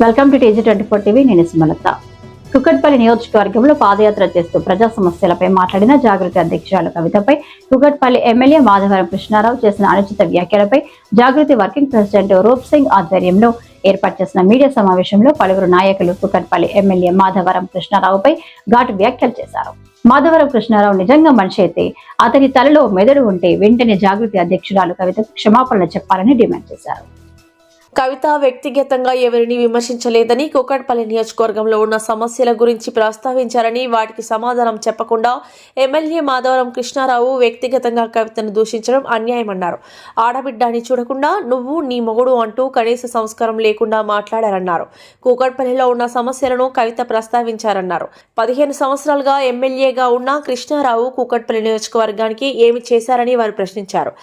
Welcome to TG24 TV. నేను సుమలత. కుకట్పల్లి నియోజకవర్గంలో పాదయాత్ర చేస్తూ ప్రజా సమస్యలపై మాట్లాడిన జాగృతి అధ్యక్షురాలు కవితపై కుకట్పల్లి ఎమ్మెల్యే మాధవరం కృష్ణారావు చేసిన అనుచిత వ్యాఖ్యలపై జాగృతి వర్కింగ్ ప్రెసిడెంట్ రూప్ సింగ్ ఆధ్వర్యంలో ఏర్పాటు చేసిన మీడియా సమావేశంలో పలువురు నాయకులు కుకట్పల్లి ఎమ్మెల్యే మాధవరం కృష్ణారావుపై ఘాటు వ్యాఖ్యలు చేశారు. మాధవరం కృష్ణారావు నిజంగా మనిషి అయితే అతని తలలో మెదడు ఉంటే వెంటనే జాగృతి అధ్యక్షురాలు కవితకు క్షమాపణలు చెప్పాలని డిమాండ్ చేశారు. కవిత వ్యక్తిగతంగా ఎవరిని విమర్శించలేదని, కూకట్పల్లి నియోజకవర్గంలో ఉన్న సమస్యల గురించి ప్రస్తావించారని, వాటికి సమాధానం చెప్పకుండా ఎమ్మెల్యే మాధవరం కృష్ణారావు వ్యక్తిగతంగా కవితను దూషించడం అన్యాయమన్నారు. ఆడబిడ్డని చూడకుండా నువ్వు నీ మొగుడు అంటూ కనీస సంస్కారం లేకుండా మాట్లాడారన్నారు. కూకట్పల్లిలో ఉన్న సమస్యలను కవిత ప్రస్తావించారన్నారు. 15 సంవత్సరాలుగా ఎమ్మెల్యేగా ఉన్న కృష్ణారావు కూకట్పల్లి నియోజకవర్గానికి ఏమి చేశారని వారు ప్రశ్నించారు.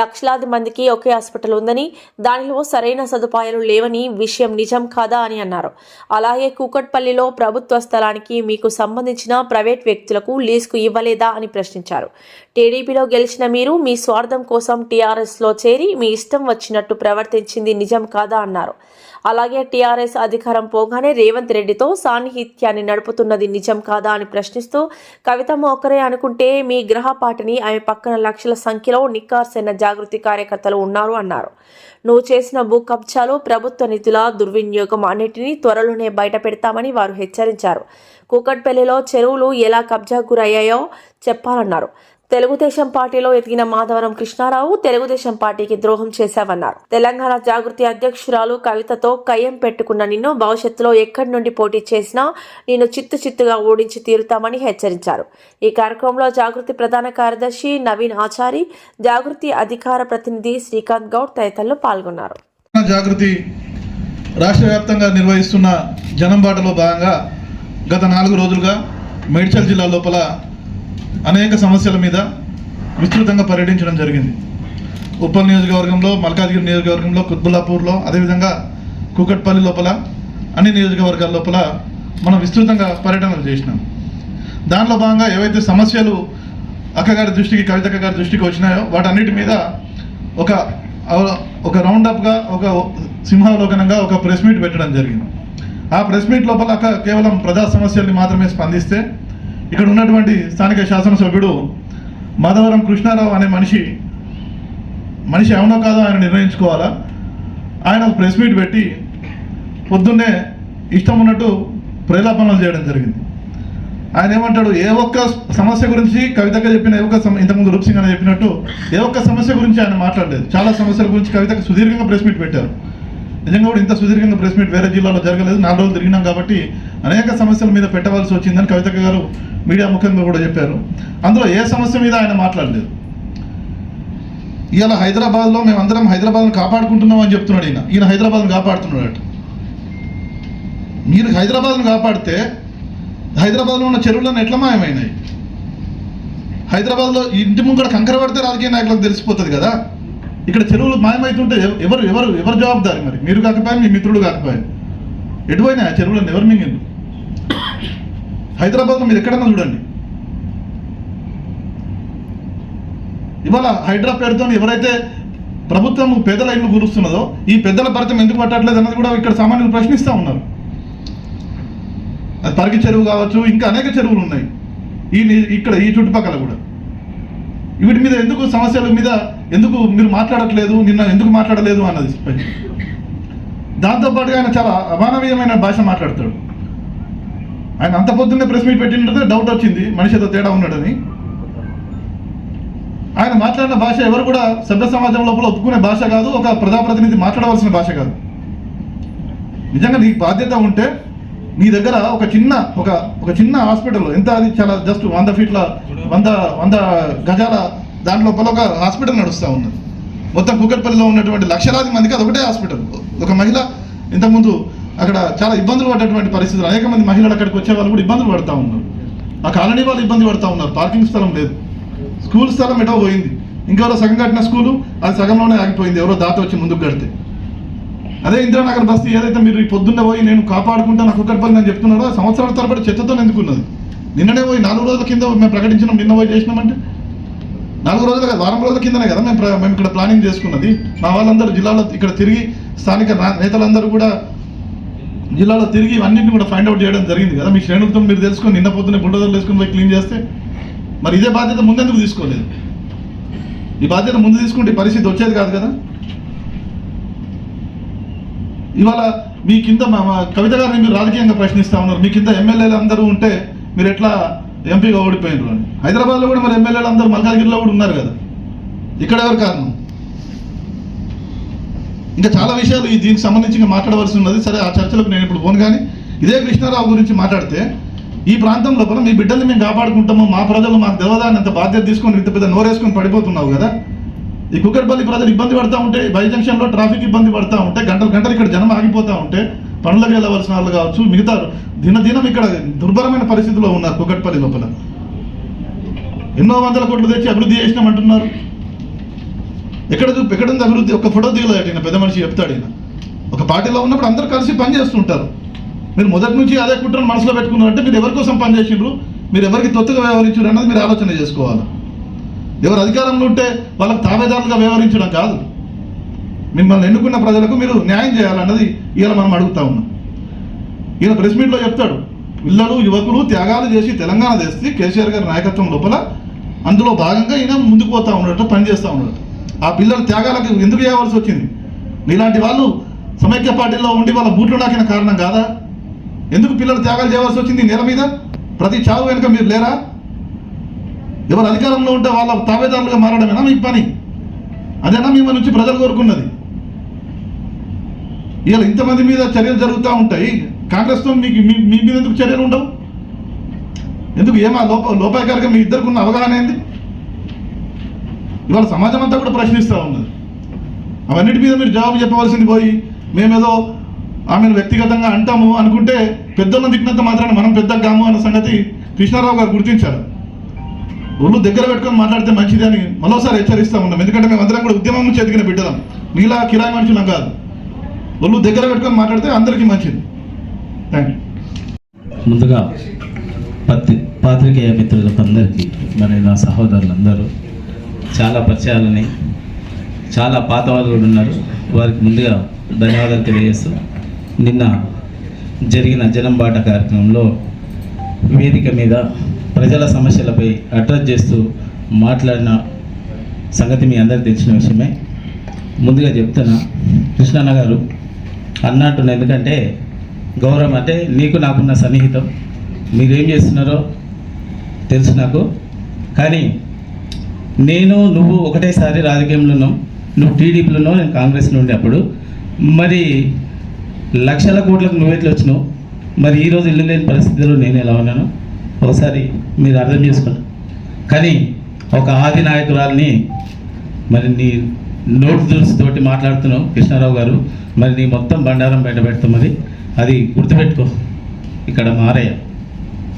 లక్షలాది మందికి ఒకే హాస్పిటల్ ఉందని, దానిలో సరైన సదుపాయాలు లేవని విషయం నిజం కాదా అని అన్నారు. అలాగే కూకట్పల్లిలో ప్రభుత్వ స్థలానికి మీకు సంబంధించిన ప్రైవేట్ వ్యక్తులకు లీజుకు ఇవ్వలేదా అని ప్రశ్నించారు. టీడీపీలో గెలిచిన మీరు మీ స్వార్థం కోసం టీఆర్ఎస్లో చేరి మీ ఇష్టం వచ్చినట్టు ప్రవర్తించింది నిజం కాదా అన్నారు. అలాగే టీఆర్ఎస్ అధికారం పోగానే రేవంత్ రెడ్డితో సాన్నిహిత్యాన్ని నడుపుతున్నది నిజం కాదా అని ప్రశ్నిస్తూ కవితమ్మ ఒకరే అనుకుంటే మీ గ్రహపాటిని ఆమె పక్కన లక్షల సంఖ్యలో నిక్కార్సైన జాగృతి కార్యకర్తలు ఉన్నారు అన్నారు. నువ్వు చేసిన భూ కబ్జాలు, ప్రభుత్వ నిధుల దుర్వినియోగం అన్నిటినీ త్వరలోనే బయట పెడతామని వారు హెచ్చరించారు. కూకట్పల్లిలో చెరువులు ఎలా కబ్జా గురయ్యాయో చెప్పాలన్నారు. తెలుగుదేశం పార్టీలో ఎదిగిన మాధవరం కృష్ణారావు తెలుగుదేశం పార్టీకి ద్రోహం చేశావన్నారు. తెలంగాణ జాగృతి అధ్యక్షురాలు కవితతో కయ్యం పెట్టుకున్న నిన్ను భవిష్యత్తులో ఎక్కడి నుండి పోటీ చేసినా నేను చిత్తుగా ఓడించి తీరుతామని హెచ్చరించారు. ఈ కార్యక్రమంలో జాగృతి ప్రధాన కార్యదర్శి నవీన్ ఆచారి, జాగృతి అధికార ప్రతినిధి శ్రీకాంత్ గౌడ్ తదితరులు పాల్గొన్నారు. జాగృతి రాష్ట్ర వ్యాప్తంగా నిర్వహిస్తున్న జనం బాటలో భాగంగా గత 4 రోజులుగా మేడ్చల్ జిల్లా లోపల అనేక సమస్యల మీద విస్తృతంగా పర్యటించడం జరిగింది. ఉప్పల్ నియోజకవర్గంలో, మల్కాజ్గిరి నియోజకవర్గంలో, కుత్బుల్లాపూర్లో, అదేవిధంగా కూకట్పల్లి లోపల అన్ని నియోజకవర్గాల లోపల మనం విస్తృతంగా పర్యటనలు చేసినాం. దానిలో భాగంగా ఏవైతే సమస్యలు అక్కగారి దృష్టికి, కవితక్క గారి దృష్టికి వచ్చినాయో వాటన్నిటి మీద ఒక రౌండప్గా, ఒక సింహావలోకనంగా ఒక ప్రెస్ మీట్ పెట్టడం జరిగింది. ఆ ప్రెస్ మీట్ లోపల కేవలం ప్రజా సమస్యల్ని మాత్రమే స్పందిస్తే ఇక్కడ ఉన్నటువంటి స్థానిక శాసనసభ్యుడు మాధవరం కృష్ణారావు అనే మనిషి అవునో కాదో ఆయన నిర్ణయించుకోవాలా. ఆయన ప్రెస్ మీట్ పెట్టి పొద్దున్నే ఇష్టం ఉన్నట్టు ప్రేలాపనలు చేయడం జరిగింది. ఆయన ఏమంటాడు, ఏ ఒక్క సమస్య గురించి కవితగా చెప్పిన ఇంతకుముందు రూప్ సింగ్ అని చెప్పినట్టు ఏ ఒక్క సమస్య గురించి ఆయన మాట్లాడలేదు. చాలా సమస్యల గురించి కవితకు సుదీర్ఘంగా ప్రెస్ మీట్ పెట్టారు. నిజంగా కూడా ఇంత సుదీర్ఘంగా ప్రెస్ మీట్ వేరే జిల్లాలో జరగలేదు. 4 రోజులు తిరిగినాం కాబట్టి అనేక సమస్యల మీద పెట్టవలసి వచ్చిందని కవితక్క గారు మీడియా ముఖంగా కూడా చెప్పారు. అందులో ఏ సమస్య మీద ఆయన మాట్లాడలేదు. ఇవాళ హైదరాబాద్లో మేమందరం హైదరాబాద్ను కాపాడుకుంటున్నాం అని చెప్తున్నాడు ఈయన హైదరాబాద్ను కాపాడుతున్నాడట. మీరు హైదరాబాద్ను కాపాడితే హైదరాబాద్లో ఉన్న చెరువులను ఎట్లా మాయమైనాయి? హైదరాబాద్లో ఇంటి ముంగడ కంకర పడితే రాజకీయ నాయకులకు తెలిసిపోతుంది కదా. ఇక్కడ చెరువులు మాయమవుతుంటే ఎవరు జవాబుదారి? మరి మీరు కాకపోయారు, మీ మిత్రుడు కాకపోయారు. ఎటుపోయినా ఆ చెరువులను ఎవరు మింగిండు? హైదరాబాద్లో మీరు ఎక్కడన్నా చూడండి. ఇవాళ హైడ్రా పేరుతో ఎవరైతే ప్రభుత్వం పేదల ఇల్లు గురుస్తున్నదో ఈ పెద్దల భరితం ఎందుకు పట్టట్లేదు అన్నది కూడా ఇక్కడ సామాన్యులు ప్రశ్నిస్తూ ఉన్నారు. అది పరికి చెరువు కావచ్చు, ఇంకా అనేక చెరువులు ఉన్నాయి ఇక్కడ ఈ చుట్టుపక్కల కూడా. వీటి మీద ఎందుకు సమస్యల మీద ఎందుకు మీరు మాట్లాడట్లేదు, నిన్న ఎందుకు మాట్లాడలేదు అన్నది. దాంతోపాటుగా ఆయన చాలా అమానవీయమైన భాష మాట్లాడతాడు. ఆయన అంత పొద్దున్నే ప్రెస్ మీట్ పెట్టినట్టే డౌట్ వచ్చింది మనిషి ఏదో తేడా ఉన్నాడని. ఆయన మాట్లాడిన భాష ఎవరు కూడా సభ్య సమాజం లోపల ఒప్పుకునే భాష కాదు, ఒక ప్రజాప్రతినిధి మాట్లాడవలసిన భాష కాదు. నిజంగా నీకు బాధ్యత ఉంటే నీ దగ్గర ఒక చిన్న హాస్పిటల్, ఎంత అది చాలా జస్ట్ 100 ఫీట్ల 100 గజాల దాని లోపల ఒక హాస్పిటల్ నడుస్తూ ఉన్నది. మొత్తం కూకట్పల్లిలో ఉన్నటువంటి లక్షలాది మందికి అది ఒకటే హాస్పిటల్. ఒక మహిళ ఇంతకుముందు అక్కడ చాలా ఇబ్బందులు పడ్డటువంటి పరిస్థితులు, అనేక మంది మహిళలు అక్కడికి వచ్చే వాళ్ళు కూడా ఇబ్బందులు పడుతూ ఉన్నారు. ఆ కాలనీ వాళ్ళు ఇబ్బంది పడుతూ ఉన్నారు. పార్కింగ్ స్థలం లేదు, స్కూల్ స్థలం ఎటో పోయింది. ఇంకెవరో సగం కట్టిన స్కూలు అది సగంలోనే ఆగిపోయింది, ఎవరో దాత వచ్చి ముందుకు కడితే. అదే ఇందిరానగర్ బస్తీ ఏదైతే మీరు పొద్దున్నే పోయి నేను కాపాడుకుంటాను కూకట్పల్లి అని చెప్తున్నారో సంవత్సరాల తరబడి చెత్తతో ఎందుకున్నది. నిన్ననే పోయి 4 రోజుల కింద మేము ప్రకటించినాం, నిన్న పోయి చేసినామంటే 4 రోజులు కదా, వారం రోజుల కిందనే కదా మేము ఇక్కడ ప్లానింగ్ చేసుకున్నది. మా వాళ్ళందరూ జిల్లాలో ఇక్కడ తిరిగి స్థానిక నేతలందరూ కూడా జిల్లాలో తిరిగి ఇవన్నింటిని కూడా ఫైండ్ అవుట్ చేయడం జరిగింది కదా. మీ శ్రేణులతో మీరు తెలుసుకొని నిన్న పొద్దున్న బుల్డోజర్లు వేసుకొని పోయి క్లీన్ చేస్తే మరి ఇదే బాధ్యత ముందెందుకు తీసుకోలేదు? ఈ బాధ్యత ముందు తీసుకుంటే ఈ పరిస్థితి వచ్చేది కాదు కదా. ఇవాళ మీ కింద మా కవిత గారిని మీరు రాజకీయంగా ప్రశ్నిస్తూ ఉన్నారు. మీ కింద ఎమ్మెల్యేలు అందరూ ఉంటే మీరు ఎట్లా ఎంపీగా ఓడిపోయినారు అని. హైదరాబాద్లో కూడా మరి ఎమ్మెల్యేలు అందరూ మల్కాజ్గిరిలో కూడా ఉన్నారు కదా. ఇక్కడ ఎవరు కారణం? ఇంకా చాలా విషయాలు దీనికి సంబంధించి ఇంకా మాట్లాడవలసి ఉన్నది. సరే, ఆ చర్చలకు నేను ఇప్పుడు పోను. కానీ ఇదే కృష్ణారావు గురించి మాట్లాడితే ఈ ప్రాంతం లోపల మీ బిడ్డల్ని మేము కాపాడుకుంటాము, మా ప్రజలు మాకు దేవదాన్ని అంత బాధ్యత తీసుకొని ఇంత పెద్ద నోరేసుకొని పడిపోతున్నావు కదా. ఈ కుక్కట్పల్లి ప్రజలు ఇబ్బంది పడుతూ ఉంటే, బై జంక్షన్లో ట్రాఫిక్ ఇబ్బంది పడుతూ ఉంటే, గంటలు గంటలు ఇక్కడ జనం ఆగిపోతూ ఉంటే, పనులకు వెళ్ళవలసిన వాళ్ళు కావచ్చు, మిగతా దినదినం ఇక్కడ దుర్భరమైన పరిస్థితిలో ఉన్నారు. కుక్కట్పల్లి లోపల ఎన్నో వందల కోట్లు తెచ్చి అభివృద్ధి చేసినామంటున్నారు. ఎక్కడుంది అభివృద్ధి? ఒక ఫోటో దిగలేదు. ఈయన పెద్ద మనిషి చెప్తాడు. ఈయన ఒక పార్టీలో ఉన్నప్పుడు అందరూ కలిసి పనిచేస్తుంటారు. మీరు మొదటి నుంచి అదే కుట్రను మనసులో పెట్టుకున్నారంటే మీరు ఎవరి కోసం పనిచేసిండ్రు, మీరు ఎవరికి తొత్తుగా వ్యవహరించారు అన్నది మీరు ఆలోచన చేసుకోవాలి. ఎవరు అధికారంలో ఉంటే వాళ్ళకు తాబేదారులుగా వ్యవహరించడం కాదు. మిమ్మల్ని ఎన్నుకున్న ప్రజలకు మీరు న్యాయం చేయాలన్నది ఇవాళ మనం అడుగుతా ఉన్నాం. ఈయన ప్రెస్ మీట్లో చెప్తాడు, పిల్లలు యువకులు త్యాగాలు చేసి తెలంగాణ తెస్తే కేసీఆర్ గారి నాయకత్వం లోపల అందులో భాగంగా ఈయన ముందుకు పోతా ఉన్నాడట, పనిచేస్తూ ఉన్నాడట. ఆ పిల్లల త్యాగాలకు ఎందుకు చేయవలసి వచ్చింది? నీలాంటి వాళ్ళు సమైక్య పార్టీలో ఉండి వాళ్ళ బూట్లు నాకిన కారణం కాదా? ఎందుకు పిల్లలు త్యాగాలు చేయవలసి వచ్చింది నేల మీద? ప్రతి చావు వెనుక మీరు లేరా? ఎవరు అధికారంలో ఉంటే వాళ్ళ తాబేదారులుగా మారడమేనా మీ పని? అదేనా మీ నుంచి ప్రజలు కోరుకున్నది? ఇవాళ ఇంతమంది మీద చర్యలు జరుగుతూ ఉంటాయి, కాంగ్రెస్తో మీకు మీ మీద ఎందుకు చర్యలు ఉండవు? ఎందుకు? ఏమా లోపాయకారిగా మీ ఇద్దరికి ఉన్న అవగాహన ఏంది? ఇవాళ సమాజం అంతా కూడా ప్రశ్నిస్తూ ఉన్నది. అవన్నిటి మీద మీరు జవాబు చెప్పవలసింది పోయి మేమేదో ఆమెను వ్యక్తిగతంగా అంటాము అనుకుంటే పెద్దలను తిట్టినంత మాత్రాన మనం పెద్దగా కాము అన్న సంగతి కృష్ణారావు గారు గుర్తించారు. ఒళ్ళు దగ్గర పెట్టుకొని మాట్లాడితే మంచిది అని మరోసారి హెచ్చరిస్తూ ఉన్నాం. ఎందుకంటే మేమందరం కూడా ఉద్యమం నుంచి ఎదిగిన బిడ్డలం, మీలా కిరాయి మనుషులం కాదు. ఒళ్ళు దగ్గర పెట్టుకొని మాట్లాడితే అందరికీ మంచిది. Thank you. ముందుగా పాత్రికేయ మిత్రులకు అందరికీ, మరి నా సహోదరులందరూ చాలా పరిచయాలని, చాలా పాత వాళ్ళు కూడా ఉన్నారు, వారికి ముందుగా ధన్యవాదాలు తెలియజేస్తూ, నిన్న జరిగిన జనం బాట కార్యక్రమంలో వేదిక మీద ప్రజల సమస్యలపై అడ్రస్ చేస్తూ మాట్లాడిన సంగతి మీ అందరికీ తెలిసిన విషయమే. ముందుగా చెప్తున్నా, కృష్ణన్న గారు అన్నట్టున్న, ఎందుకంటే గౌరవం అంటే నీకు నాకున్న సన్నిహితం, మీరేం చేస్తున్నారో తెలుసు నాకు. కానీ నువ్వు ఒకటేసారి రాజకీయంలో ఉన్నావు, నువ్వు టీడీపీలో ఉన్నావు, నేను కాంగ్రెస్లో ఉండే. అప్పుడు మరి లక్షల కోట్లకు నువ్వెట్లు వచ్చినావు, మరి ఈరోజు ఇల్లు లేని పరిస్థితుల్లో నేను ఎలా ఉన్నాను ఒకసారి మీరు అర్థం చేసుకోండి. కానీ ఒక ఆది నాయకురాలని మరి నీ నోటు దురుసుతోటి మాట్లాడుతున్నావు కృష్ణారావు గారు, మరి నీ మొత్తం బండారం బయట పెడతాం. మరి అది గుర్తుపెట్టుకో. ఇక్కడ మారయ్య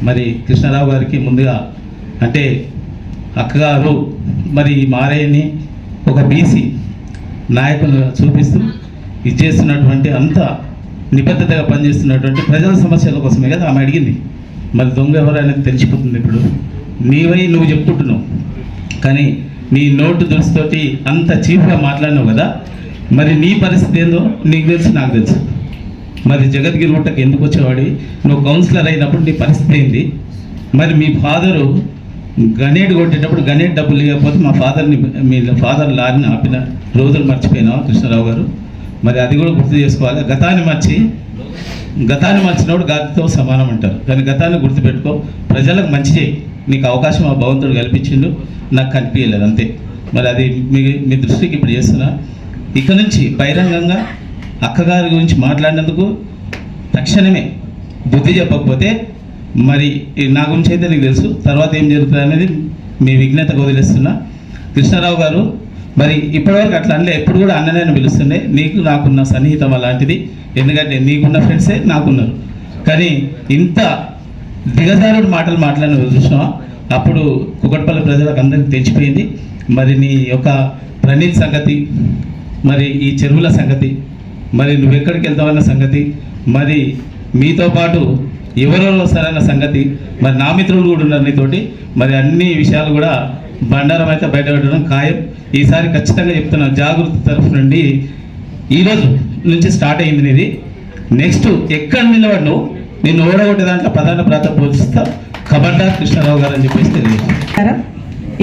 మరి కృష్ణారావు గారికి ముందుగా అంటే అక్కగారు మరి ఈ మారయ్యని ఒక బీసీ నాయకులు చూపిస్తూ ఇది చేస్తున్నటువంటి అంత నిబద్ధతగా పనిచేస్తున్నటువంటి ప్రజల సమస్యల కోసమే కదా ఆమె అడిగింది. మరి దొంగ ఎవరైనా తెలిసిపోతుంది. ఇప్పుడు నీవై నువ్వు చెప్పుకుంటున్నావు, కానీ నీ నోటు దురుసుతోటి అంత చీఫ్గా మాట్లాడినావు కదా, మరి నీ పరిస్థితి ఏందో నీకు తెలుసు, నాకు తెలుసు. మరి జగద్గిరి గుట్టకు ఎందుకు వచ్చేవాడి? నువ్వు కౌన్సిలర్ అయినప్పుడు నీ పరిస్థితి ఏంది? మరి మీ ఫాదరు గణేట్ కొట్టేటప్పుడు గణేట్ డబ్బులు ఇవ్వకపోతే మీ ఫాదర్ లారీని ఆపిన రోజులు మర్చిపోయినావా కృష్ణారావు గారు? మరి అది కూడా గుర్తు చేసుకోవాలి. గతాన్ని మర్చినప్పుడు గాతితో సమానం అంటారు, కానీ గతాన్ని గుర్తుపెట్టుకో, ప్రజలకు మంచి చేయి. నీకు అవకాశం ఆ భగవంతుడు కల్పించిండు, నాకు కనిపించలేదు అంతే. మరి అది మీ దృష్టికి ఇప్పుడు చేస్తున్నా. ఇక నుంచి బహిరంగంగా అక్కగారి గురించి మాట్లాడినందుకు తక్షణమే బుద్ధి చెప్పకపోతే మరి నా గురించి అయితే నీకు తెలుసు, తర్వాత ఏం జరుగుతుంది అనేది మీ విజ్ఞతకు వదిలేస్తున్నా. కృష్ణారావు గారు మరి ఇప్పటివరకు అట్లా అనలే, ఎప్పుడు కూడా అన్ననే పిలుస్తుండే. నీకు నాకున్న సన్నిహితం అలాంటిది, ఎందుకంటే నీకున్న ఫ్రెండ్సే నాకున్నారు. కానీ ఇంత దిగజారుడు మాటలు మాట్లాడిన చూసినా అప్పుడు కుకట్పల్లి ప్రజలకు అందరికీ తెచ్చిపోయింది. మరి నీ యొక్క ప్రణీత్ సంగతి, మరి ఈ చెరువుల సంగతి, మరి నువ్వు ఎక్కడికి వెళ్తావన్న సంగతి, మరి మీతో పాటు ఎవరెవరు వస్తారన్న సంగతి, మరి నా మిత్రులు కూడా ఉన్నారు నీతోటి. మరి అన్ని విషయాలు కూడా బండారం అయితే బయటపెట్టడం ఖాయం. ఈసారి ఖచ్చితంగా చెప్తున్నాను, జాగృతి తరఫు నుండి ఈరోజు నుంచి స్టార్ట్ అయింది ఇది. నెక్స్ట్ ఎక్కడ నిలబడు నేను ఓడగొట్టే దాంట్లో ప్రధాన ప్రాంతం పోషిస్తా ఖబర్దార్ కృష్ణారావు గారు అని చెప్పేసి తెలియదు.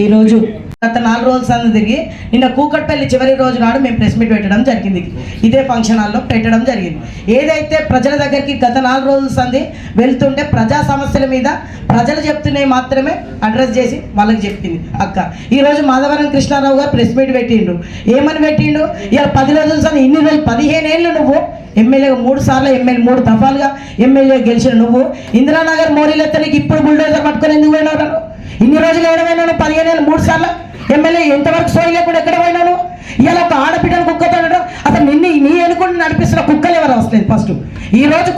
ఈరోజు గత 4 రోజుల సంది తిరిగి నిన్న కూకట్పల్లి చివరి రోజు నాడు మేము ప్రెస్ మీట్ పెట్టడం జరిగింది. ఇదే ఫంక్షన్ హాల్లో పెట్టడం జరిగింది. ఏదైతే ప్రజల దగ్గరికి గత 4 రోజుల సంది వెళ్తుంటే ప్రజా సమస్యల మీద ప్రజలు చెప్తున్నాయి మాత్రమే అడ్రస్ చేసి వాళ్ళకి చెప్పింది అక్క. ఈరోజు మాధవరం కృష్ణారావు గారు ప్రెస్ మీట్ పెట్టిండు. ఏమని పెట్టిండు? ఇలా 10 రోజుల సంది ఇన్ని రోజులు 15 ఏళ్ళు నువ్వు ఎమ్మెల్యేగా 3 సార్లు ఎమ్మెల్యే 3 దఫాలుగా ఎమ్మెల్యే గెలిచిన నువ్వు ఇందిరానగర్ మోరీలెత్తనికి ఇప్పుడు బుల్డోజర్ పట్టుకొని ఎందుకు పోయినావు? ఇన్ని రోజులు ఏడమైనాను 15 ఏళ్ళు 3 సార్లు ఎమ్మెల్యే ఎంతవరకు సోయి లేకుండా ఎక్కడ పోయినాను? ఇలా ఒక ఆడపిట్టను కుక్కతో అసలు నీ అనుకుంటే నడిపిస్తున్న కుక్కలు ఎవరు వస్తుంది? ఫస్ట్ ఈ రోజు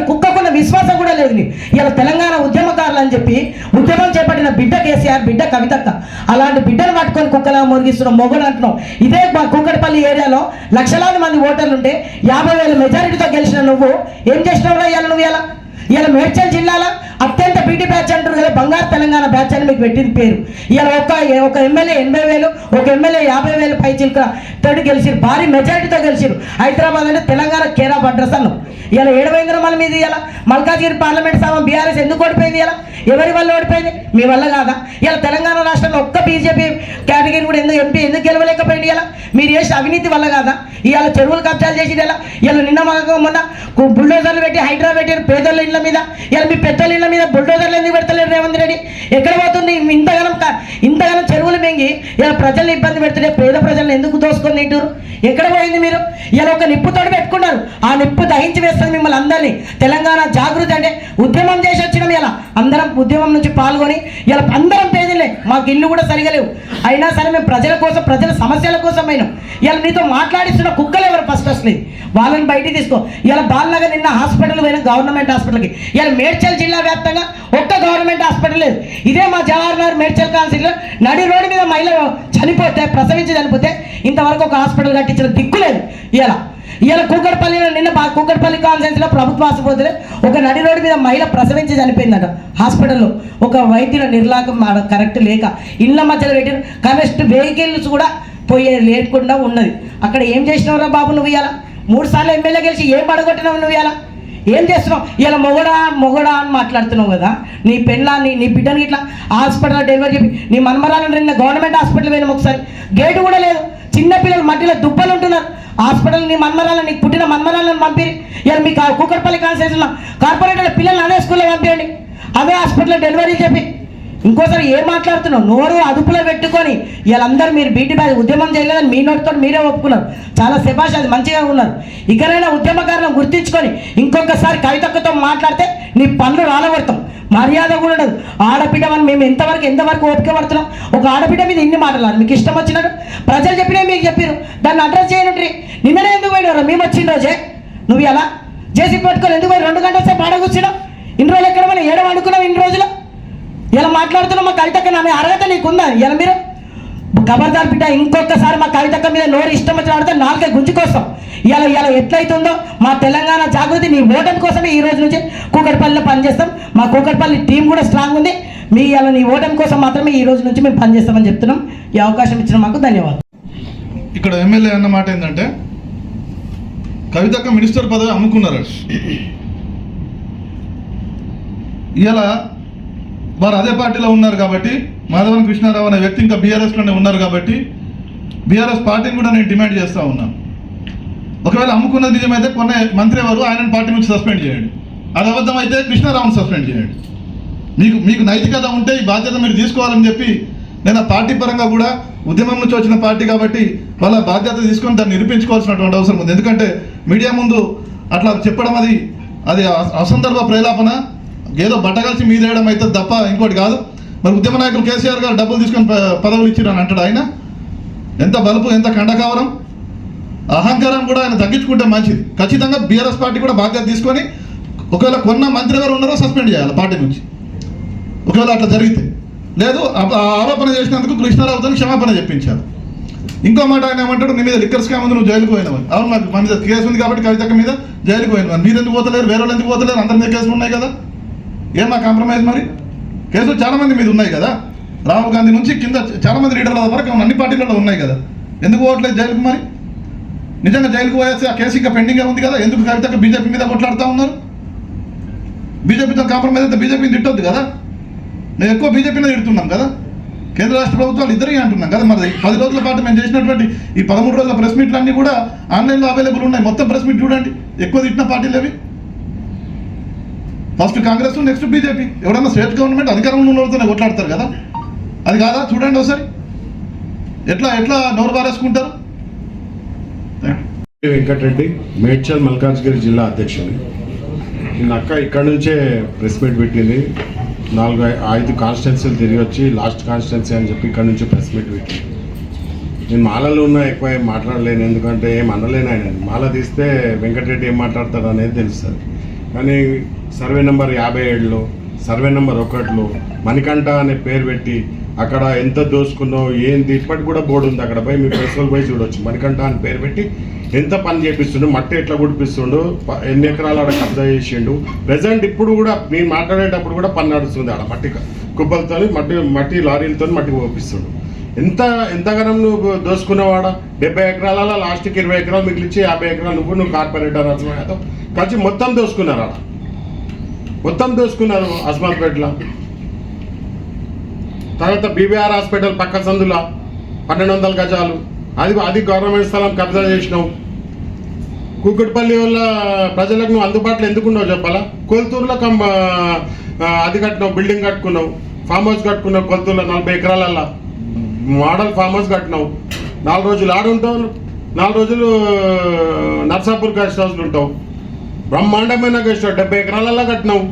కుక్కకున్న విశ్వాసం కూడా లేదు. ఇలా తెలంగాణ ఉద్యమకారులు అని చెప్పి ఉద్యమం చేపట్టిన బిడ్డ కేసీఆర్, బిడ్డ కవితక్క, అలాంటి బిడ్డను పట్టుకొని కుక్కలా మురిగిస్తున్న మొగుడు అంటున్నావు. ఇదే కూకట్పల్లి ఏరియాలో లక్షలాది మంది ఓటర్లు ఉంటే 50,000 మెజారిటీతో గెలిచిన నువ్వు ఏం చేసినావు? ఇవాళ నువ్వు ఇలా మేడ్చల్ జిల్లాలో అత్యంత బీటీ బ్యాచ్ అంటారు కదా, బంగారు తెలంగాణ బ్యాచ్ అని మీకు పెట్టిన పేరు. ఇలా ఒక ఎమ్మెల్యే 80,000, ఒక ఎమ్మెల్యే 50,000 పై చిలుక తోటి గెలిచిరు, భారీ మెజారిటీతో గెలిచిరు. హైదరాబాద్ అంటే తెలంగాణ కేర్ ఆఫ్ అడ్రస్ అన్నావు. ఇలా 700 మంది మీద ఇలా మల్కాజ్గిరి పార్లమెంట్ సభ బీఆర్ఎస్ ఎందుకు ఓడిపోయింది? ఇలా ఎవరి వల్ల ఓడిపోయింది? మీ వల్ల కాదా? ఇలా తెలంగాణ రాష్ట్రంలో ఒక్క బీజేపీ కేటగిరీ కూడా ఎంపీ ఎందుకు గెలవలేకపోయింది? ఇలా మీరు చేసిన అవినీతి వల్ల కాదా? ఇవాళ చెరువులు కబ్జాలు చేసి ఇలా నిన్న మొన్న బుల్డోజర్లు పెట్టి హైడ్రా పెట్టారు పేదల ఇళ్ళ మీద. ఇలా మీ పెద్దల ఇళ్ళ మీద బుల్డోజర్లు ఎందుకు పెడతలేరు రేవంత్ రెడ్డి? ఎక్కడ పోతుంది ఇంతగానం చెరువులు మింగి ఇలా ప్రజల్ని ఇబ్బంది పెడుతుంటే పేద ప్రజలను ఎందుకు దోసుకొని తింటారు? ఎక్కడ పోయింది మీరు? ఇలా ఒక నిప్పుతోటి పెట్టుకున్నారు, ఆ నిప్పు దహించి వేస్తుంది మిమ్మల్ని అందరినీ. తెలంగాణ జాగృతి అంటే ఉద్యమం చేసి వచ్చినాం. ఇలా అందరం ఉద్యమం నుంచి పాల్గొని ఇలా అందరం పేదలే, మాకు ఇల్లు కూడా సరిగా లేవు, అయినా సరే మేము ప్రజల కోసం ప్రజల సమస్యల కోసం అయినాం. ఇలా నీతో మాట్లాడిస్తున్న కుక్కలు ఎవరు? ఫస్ట్ వస్తుంది వాళ్ళని బయటికి తీసుకో. ఇలా బాలనగర్ నిన్న హాస్పిటల్ పోయిన గవర్నమెంట్ హాస్పిటల్కి. ఇలా మేడ్చల్ జిల్లా వ్యాప్తంగా ఒక్క గవర్నమెంట్ హాస్పిటల్ లేదు. ఇదే మా జవహర్ నగర్ మేడ్చల్ కాన్సిల్లో నడి రోడ్డు మీద మహిళ ప్రసవించి చనిపోతే ఇంతవరకు ఒక హాస్పిటల్ కట్టించిన దిక్కు లేదు. ఇలా కూకట్పల్లిలో నిన్న కూకట్పల్లి కాన్సెన్స్లో ప్రభుత్వ ఆసుపత్రిలో ఒక నడి రోడ్డు మీద మహిళ ప్రసవించి చనిపోయిందట. హాస్పిటల్లో ఒక వైద్యుల నిర్లాకం కరెక్ట్ లేక ఇళ్ళ మధ్యలో పెట్టిన కరెక్ట్ వెహికల్స్ కూడా పోయే లేకుండా ఉన్నది. అక్కడ ఏం చేసినావురా బాబు నువ్వు? ఇలా 3 సార్లు ఎమ్మెల్యే గెలిచి ఏం పడగొట్టినావు నువ్వు? ఇలా ఏం చేస్తున్నావు? ఇలా మొగడా అని మాట్లాడుతున్నావు కదా. నీ పెళ్ళాన్ని నీ బిడ్డని ఇట్లా హాస్పిటల్లో డెలివరీ చెప్పి నీ మన్మరాలను నిన్న గవర్నమెంట్ హాస్పిటల్ పోయినాం. ఒకసారి గేటు కూడా లేదు, చిన్నపిల్లలు మట్టిలో దుబ్బలు ఉంటున్నారు. హాస్పిటల్ నీ మన్మరాలను నీకు పుట్టిన మన్మరాలను పంపిరి. ఇలా మీ కూకట్పల్లి కాన్స్టిట్యూన్సీలో కార్పొరేటర్ల పిల్లలు అదే స్కూల్లో పంపించండి, అదే హాస్పిటల్లో డెలివరీ చెప్పి. ఇంకోసారి ఏం మాట్లాడుతున్నావు? నోరు అదుపులో పెట్టుకొని వీళ్ళందరూ మీరు బీటీ బ్యాచ్ ఉద్యమం చేయలేదని మీ నోటితో మీరే ఒప్పుకున్నారు. చాలా శభాష్, అది మంచిగా ఉన్నారు. ఇకనైనా ఉద్యమకారులను గుర్తించుకొని ఇంకొకసారి కవితక్కతో మాట్లాడితే నీ పనులు రాలగొడతాం. మర్యాద కూడా ఉండదు. ఆడబిడ్డ అని మేము ఎంతవరకు ఓపిక పడుతున్నాం? ఒక ఆడబిడ్డ మీద ఇన్ని మాటలు మీకు ఇష్టం వచ్చినట్టు ప్రజలు చెప్పినా మీకు చెప్పారు, దాన్ని అడ్రస్ చేయనుండ్రి. నిన్ననే ఎందుకు పోయినారు? మేము వచ్చిన రోజే నువ్వు ఎలా చేసి పట్టుకొని ఎందుకు పోయి 2 గంటల సేపు ఆడ కూర్చున్నావు? ఇన్ని రోజులు ఎక్కడ మనం ఏడ అనుకున్నావు? ఇన్ని రోజులు ఇలా మాట్లాడుతున్నావు. మా కవితక్క నా అర్హత నీకుందా? ఇలా మీరు ఖబర్దార్ బిడ్డ, ఇంకొకసారి మా కవితక్క మీద నోరు ఇష్టం వచ్చిన ఆడితే 4 గుంజుకొస్తాం. ఇలా ఎట్లయితుందో మా తెలంగాణ జాగృతి నీ ఓటమి కోసమే ఈ రోజు నుంచి కూకట్పల్లిలో పనిచేస్తాం. మా కూకట్పల్లి టీం కూడా స్ట్రాంగ్ ఉంది. నీ ఓటమి కోసం మాత్రమే ఈ రోజు నుంచి మేము పనిచేస్తామని చెప్తున్నాం. ఈ అవకాశం ఇచ్చిన మాకు ధన్యవాదాలు. ఇక్కడ ఎమ్మెల్యే అన్న మాట ఏంటంటే కవితక్క మినిస్టర్ పదవి అమ్ముకున్నారు. ఇలా వారు అదే పార్టీలో ఉన్నారు కాబట్టి, మాధవరం కృష్ణారావు అనే వ్యక్తి ఇంకా బీఆర్ఎస్లోనే ఉన్నారు కాబట్టి బీఆర్ఎస్ పార్టీని కూడా నేను డిమాండ్ చేస్తూ ఉన్నాను. ఒకవేళ అమ్ముకున్నది నిజమైతే కొన్న మంత్రి ఎవరు ఆయనను పార్టీ నుంచి సస్పెండ్ చేయండి, అది అబద్ధం అయితే కృష్ణారావును సస్పెండ్ చేయండి. మీకు నైతికత ఉంటే ఈ బాధ్యత మీరు తీసుకోవాలని చెప్పి నేను ఆ పార్టీ పరంగా కూడా ఉద్యమం నుంచి వచ్చిన పార్టీ కాబట్టి వాళ్ళ బాధ్యత తీసుకొని దాన్ని నిరూపించుకోవాల్సినటువంటి అవసరం ఉంది. ఎందుకంటే మీడియా ముందు అట్లా చెప్పడం అది అసందర్భ ప్రేలాపన, ఏదో బట్టగలిసి మీదేయడం అవుతుంది తప్ప ఇంకోటి కాదు. మరి ఉద్యమ నాయకులు కేసీఆర్ గారు డబ్బులు తీసుకొని పదవులు ఇచ్చిరని అంటాడు. ఆయన ఎంత బలుపు, ఎంత కండకావరం, అహంకారం కూడా ఆయన తగ్గించుకుంటే మంచిది. ఖచ్చితంగా బీఆర్ఎస్ పార్టీ కూడా బాధ్యత తీసుకొని ఒకవేళ కొన్న మంత్రి గారు ఉన్నారో సస్పెండ్ చేయాలి పార్టీ నుంచి, ఒకవేళ అట్లా జరిగితే. లేదు ఆరోపణ చేసినందుకు కృష్ణారావుతో క్షమాపణ చెప్పించారు. ఇంకో మాట ఆయన ఏమంటాడు, నీ మీద లిక్కర్ స్కామ్ ఉంది, నువ్వు జైలుకు పోయినావని. అవును, నాకు మన మీద కేసు ఉంది కాబట్టి కవితక్క మీద జైలుకు పోయినావు. మీరు ఎందుకు పోతలేరు? వేరే వాళ్ళు ఎందుకు పోతలేరు? అందరి మీద కేసులు ఉన్నాయి కదా. ఏం మా కాంప్రమైజ్? మరి కేసులు చాలా మంది మీద ఉన్నాయి కదా. రాహుల్ గాంధీ నుంచి కింద చాలా మంది లీడర్ల వరకు అన్ని పార్టీలలో ఉన్నాయి కదా. ఎందుకు పోవట్లేదు జైలుకు? మరి నిజంగా జైలుకు పోయేస్తే ఆ కేసు ఇంకా పెండింగ్గా ఉంది కదా, ఎందుకు కవితకు బీజేపీ మీద కొట్లాడుతూ ఉన్నారు? బీజేపీతో కాంప్రమైజ్ అయితే బీజేపీని తిట్టొద్దు కదా. నేను ఎక్కువ బీజేపీనే తిడుతున్నాం కదా, కేంద్ర రాష్ట్ర ప్రభుత్వాలు ఇద్దరే అంటున్నాం కదా. మరి 10 రోజుల పాటు మేము చేసినటువంటి ఈ 13 రోజుల ప్రెస్ మీట్లు అన్నీ కూడా ఆన్లైన్లో అవైలబుల్ ఉన్నాయి. మొత్తం ప్రెస్ మీట్ చూడండి, ఎక్కువ తిట్టిన పార్టీలు అవి. First Congress, next BJP. ఎవడన్నా స్టేట్ గవర్నమెంట్ అధికారంలో ఉన్నతోనే కొట్లాడతారు కదా, అది కాదా? చూడండి ఒకసారి ఎట్లా నోరు బారేసుకుంటారు. వెంకటరెడ్డి, మేడ్చల్ మల్కాజ్గిరి జిల్లా అధ్యక్షుడు. నిన్న అక్క ఇక్కడ నుంచే ప్రెస్ మీట్ పెట్టింది. 4-5 కాన్స్టిట్యున్సీలు తిరిగి వచ్చి లాస్ట్ కాన్స్టిట్యున్సీ అని చెప్పి ఇక్కడ నుంచి ప్రెస్ మీట్ పెట్టింది. నేను మాలలో ఉన్న ఎక్కువ ఏం మాట్లాడలేను, ఎందుకంటే ఏం అనలేను. ఆయన మాల తీస్తే వెంకటరెడ్డి ఏం మాట్లాడతాడు అనేది తెలుస్తుంది. కానీ సర్వే నెంబర్ 57లో, సర్వే నెంబర్ 1లో మణికంఠ అనే పేరు పెట్టి అక్కడ ఎంత దోసుకున్నావు ఏంది ఇప్పటికి కూడా బోర్డు ఉంది. అక్కడ పోయి మీ ప్రెస్లో పోయి చూడవచ్చు. మణికంఠ అని పేరు పెట్టి ఎంత పని చేపిస్తుండు, మట్టి ఎట్లా గుడిపిస్తుండు, ఎన్ని ఎకరాలు ఆడ కబ్జా చేసిండు. ప్రజెంట్ ఇప్పుడు కూడా మేము మాట్లాడేటప్పుడు కూడా పని నడుస్తుంది. ఆడ మట్టి కుప్పలతో మట్టి లారీలతో మట్టి పోపిస్తుండు. ఎంతగానం నువ్వు దోసుకున్నవాడ? 70 ఎకరాల లాస్ట్కి 20 ఎకరాలు మిగిలిచ్చి 50 ఎకరాలు నువ్వు కార్పొరేటర్ యాదవ్ కలిసి మొత్తం దోసుకున్నారు. ఆడ మొత్తం దోసుకున్నారు అస్మాత్పేటలో. తర్వాత బీబీఆర్ హాస్పిటల్ పక్క సందులో 1200 గజాలు అది గవర్నమెంట్ స్థలం కబ్జా చేసినావు. కూకట్పల్లి వల్ల ప్రజలకు నువ్వు అందుబాటులో ఎందుకున్నావు చెప్పాలా? కొల్తూరులో అది కట్టినావు, బిల్డింగ్ కట్టుకున్నావు, ఫామ్ హౌస్ కట్టుకున్నావు. కొల్తూరులో 40 ఎకరాలల్లో మోడల్ ఫామ్ హౌస్ కట్టినావు. 4 రోజులు ఆడుంటావు, 4 రోజులు నర్సాపూర్ గెస్ట్ హౌస్లు ఉంటావు. బ్రహ్మాండమైన గెస్ట్ హౌస్ 70 ఎకరాలల్లో కట్టినావు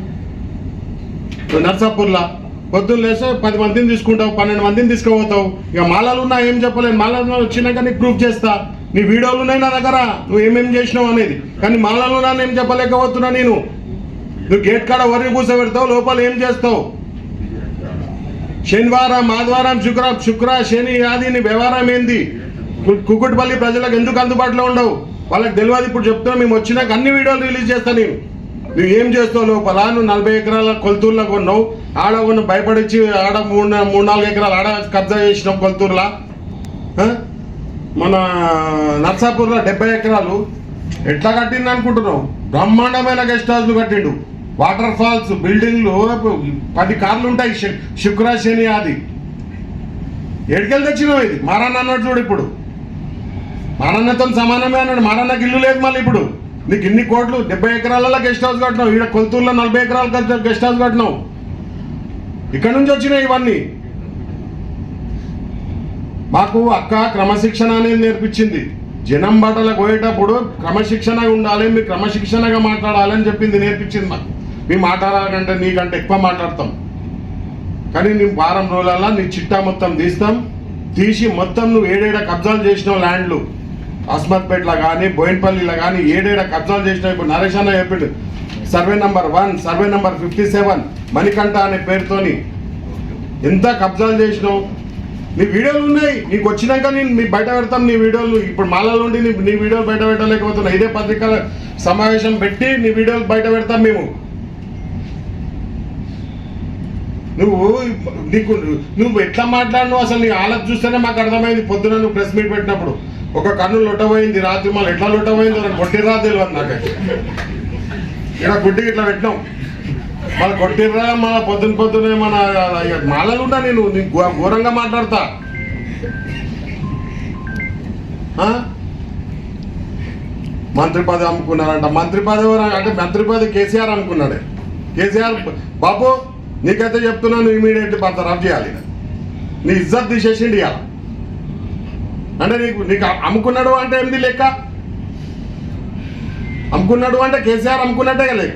నర్సాపూర్లో. పొద్దున్న లేస్తే 10 మందిని తీసుకుంటావు, 12 మందిని తీసుకుపోతావు. ఇక మాలలు ఉన్నా ఏం చెప్పలేను, మాలలో వచ్చినాక నీకు ప్రూఫ్ చేస్తా. నీ వీడియోలు ఉన్నాయి నా దగ్గర, నువ్వు ఏమేం చేసినావు అనేది. కానీ మాలలో ఉన్నా ఏం చెప్పలేకపోతున్నా నేను. నువ్వు గేట్ కాడ వరి కూర్చోబెడతావు, లోపల ఏం చేస్తావు? శనివారం, ఆదివారం, శుక్ర శని ఆది నీ వ్యవహారం ఏంది? కుకుట్పల్లి ప్రజలకు ఎందుకు అందుబాటులో ఉండవు? వాళ్ళకి తెలియదు. ఇప్పుడు చెప్తున్నా, మేము వచ్చినాక అన్ని వీడియోలు రిలీజ్ చేస్తాను నేను. నువ్వు ఏం చేస్తావు లోపల? నువ్వు 40 ఎకరాల కొల్తూరులో కొన్నావు, ఆడ ఉన్న భయపడిచ్చి ఆడ 3-4 ఎకరాలు ఆడ కబ్జా చేసినావు కొల్తూరులో. మన నర్సాపూర్లో 70 ఎకరాలు ఎట్లా కట్టింది అనుకుంటున్నావు? బ్రహ్మాండమైన గెస్ట్ హౌస్లు కట్టిండు, వాటర్ ఫాల్స్, బిల్డింగ్లు, 10 కార్లు ఉంటాయి. శుక్ర శని ఆది ఎడికెళ్ళి తెచ్చినావు? ఇది మారన్న అన్నాడు చూడు. ఇప్పుడు మారన్నతో సమానమే అన్నాడు. మారన్నకి ఇల్లు లేదు మళ్ళీ. ఇప్పుడు నీకు ఇన్ని కోట్లు, 70 ఎకరాలలో గెస్ట్ హౌస్ కట్టినావు. ఇక్కడ కొల్తూరులో 40 ఎకరాలు గెస్ట్ హౌస్ కట్టినావు. ఇక్కడ నుంచి వచ్చినాయి ఇవన్నీ. మాకు అక్క క్రమశిక్షణ అనేది నేర్పించింది. జనం బాటలకు పోయేటప్పుడు క్రమశిక్షణగా ఉండాలి, మీరు క్రమశిక్షణగా మాట్లాడాలని చెప్పింది, నేర్పించింది మాకు. మేము మాట్లాడాలంటే నీకంటే ఎక్కువ మాట్లాడతాం. కానీ మేము వారం రోజులలో నీ చిట్టా మొత్తం తీసి మొత్తం నువ్వు ఏడేడ కబ్జాలు చేసినావు ల్యాండ్లు, అస్మత్పేటలో కానీ బోయిన్పల్లిలో కానీ ఏడేడ కబ్జాలు చేసినావు. ఇప్పుడు నరేష్ అన్న చెప్పిండు, survey number 1, survey number 57 Manikanta అనే పేరుతోని ఎంత కబ్జాలు చేసినావు. నీ వీడియోలు ఉన్నాయి, నీకు వచ్చినాక నేను మీ బయట పెడతాం నీ వీడియోలు. ఇప్పుడు మాలలో ఉండి నీ వీడియోలు బయట పెట్టలేకపోతున్నా. ఇదే పత్రికల సమావేశం పెట్టి నీ వీడియోలు బయట పెడతాం మేము. నువ్వు ఎట్లా మాట్లాడినావు అసలు? నీ ఆలోచన చూస్తేనే మాకు అర్థమైంది. పొద్దున నువ్వు ప్రెస్ మీట్ పెట్టినప్పుడు ఒక కన్ను లొట్టబోయింది, రాత్రి మళ్ళీ ఎట్లా లొట్టబోయింది అని కొట్టిర్రా తెలియదు నాకు. ఇలా గుడ్డికి ఇట్లా పెట్టినాం, మళ్ళీ కొట్టిర్రా. మన పొద్దునే మన మాలలు ఉన్నా నేను ఘోరంగా మాట్లాడతా. మంత్రి పదవి అమ్ముకున్నారంట. మంత్రి పదవి అంటే మంత్రి పదవి కేసీఆర్ అనుకున్నాడే. కేసీఆర్ బాబు నీకైతే చెప్తున్నాను, ఇమీడియట్లీ బర్తరఫ్ చేయాలి, నీ ఇజ్జత్ తీసేసిండి ఇవాళ. అంటే నీకు అమ్ముకున్నాడు అంటే ఏంది లెక్క? అమ్ముకున్నాడు అంటే కేసీఆర్ అమ్ముకున్నట్టే కదా,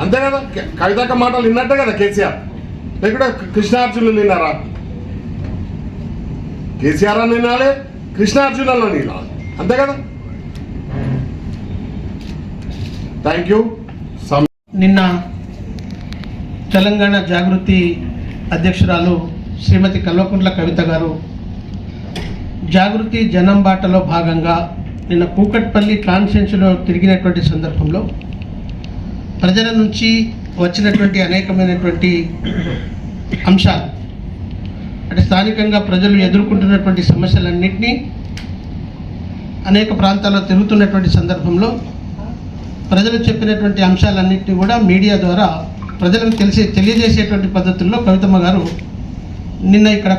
అంతే కదా. కవితక్క మాటలు విన్నట్టే కదా కేసీఆర్. లేకుంటే కృష్ణార్జునులు విన్నారా? కేసీఆర్ అని వినాలి, కృష్ణార్జునులను వినాలి, అంతే కదా. Thank you. నిన్న తెలంగాణ జాగృతి అధ్యక్షురాలు శ్రీమతి కల్వకుంట్ల కవిత గారు జాగృతి జనం బాటలో భాగంగా నిన్న కూకట్పల్లి కాన్స్టిట్యున్సీలో తిరిగినటువంటి సందర్భంలో ప్రజల నుంచి వచ్చినటువంటి అనేకమైనటువంటి అంశాలు, అంటే స్థానికంగా ప్రజలు ఎదుర్కొంటున్నటువంటి సమస్యలన్నింటినీ అనేక ప్రాంతాల్లో తిరుగుతున్నటువంటి సందర్భంలో ప్రజలు చెప్పినటువంటి అంశాలన్నింటినీ కూడా మీడియా ద్వారా ప్రజలకు తెలియజేసేటువంటి పద్ధతుల్లో కవితమ్మ గారు నిన్న ఇక్కడ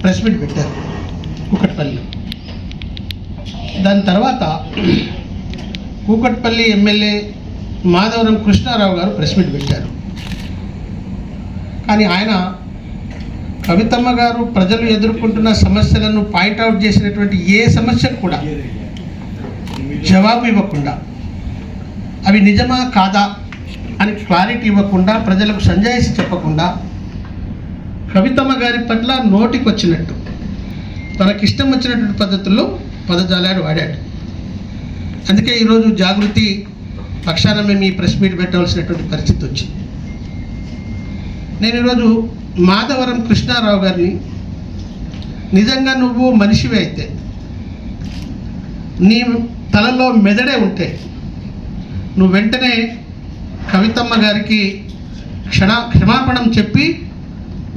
ప్రెస్ మీట్ పెట్టారు కూకట్పల్లిలో. దాని తర్వాత కూకట్పల్లి ఎమ్మెల్యే మాధవరం కృష్ణారావు గారు ప్రెస్ మీట్ పెట్టారు. కానీ ఆయన కవితమ్మ గారు ప్రజలు ఎదుర్కొంటున్న సమస్యలను పాయింట్అవుట్ చేసినటువంటి ఏ సమస్యకు కూడా జవాబు ఇవ్వకుండా, అవి నిజమా కాదా అని క్లారిటీ ఇవ్వకుండా, ప్రజలకు సంజాయిషి చెప్పకుండా కవితమ్మ గారి పట్ల నోటికొచ్చినట్టు తనకిష్టం వచ్చినటువంటి పద్ధతుల్లో పదజాలాడు వాడాడు. అందుకే ఈరోజు జాగృతి పక్షాన మేము ఈ ప్రెస్ మీట్ పెట్టవలసినటువంటి పరిస్థితి వచ్చింది. నేను ఈరోజు మాధవరం కృష్ణారావు గారిని, నిజంగా నువ్వు మనిషివి అయితే, నీ తలలో మెదడే ఉంటే నువ్వు వెంటనే కవితమ్మ గారికి క్షమాపణం చెప్పి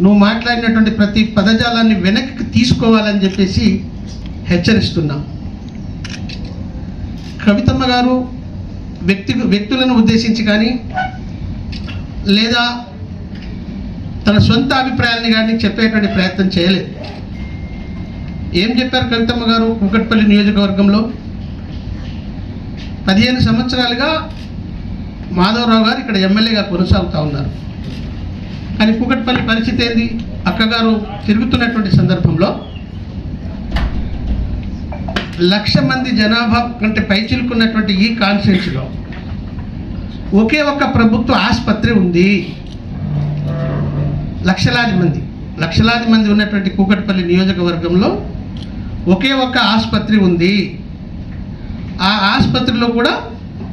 నువ్వు మాట్లాడినటువంటి ప్రతి పదజాలాన్ని వెనక్కి తీసుకోవాలని చెప్పేసి హెచ్చరిస్తున్నా. కవితమ్మ గారు వ్యక్తులను ఉద్దేశించి కానీ లేదా తన సొంత అభిప్రాయాన్ని కానీ చెప్పేటువంటి ప్రయత్నం చేయలేదు. ఏం చెప్పారు కవితమ్మ గారు? కూకట్పల్లి నియోజకవర్గంలో 15 సంవత్సరాలుగా మాధవరావు గారు ఇక్కడ ఎమ్మెల్యేగా కొనసాగుతూ ఉన్నారు. కానీ కూకట్పల్లి పరిస్థితి ఏంది? అక్కగారు తిరుగుతున్నటువంటి సందర్భంలో 1,00,000 మంది జనాభా కంటే పైచిలుకున్నటువంటి ఈ కాన్స్టిట్యున్సీలో ఒకే ఒక్క ప్రభుత్వ ఆసుపత్రి ఉంది. లక్షలాది మంది ఉన్నటువంటి కూకట్పల్లి నియోజకవర్గంలో ఒకే ఒక్క ఆసుపత్రి ఉంది. ఆ ఆసుపత్రిలో కూడా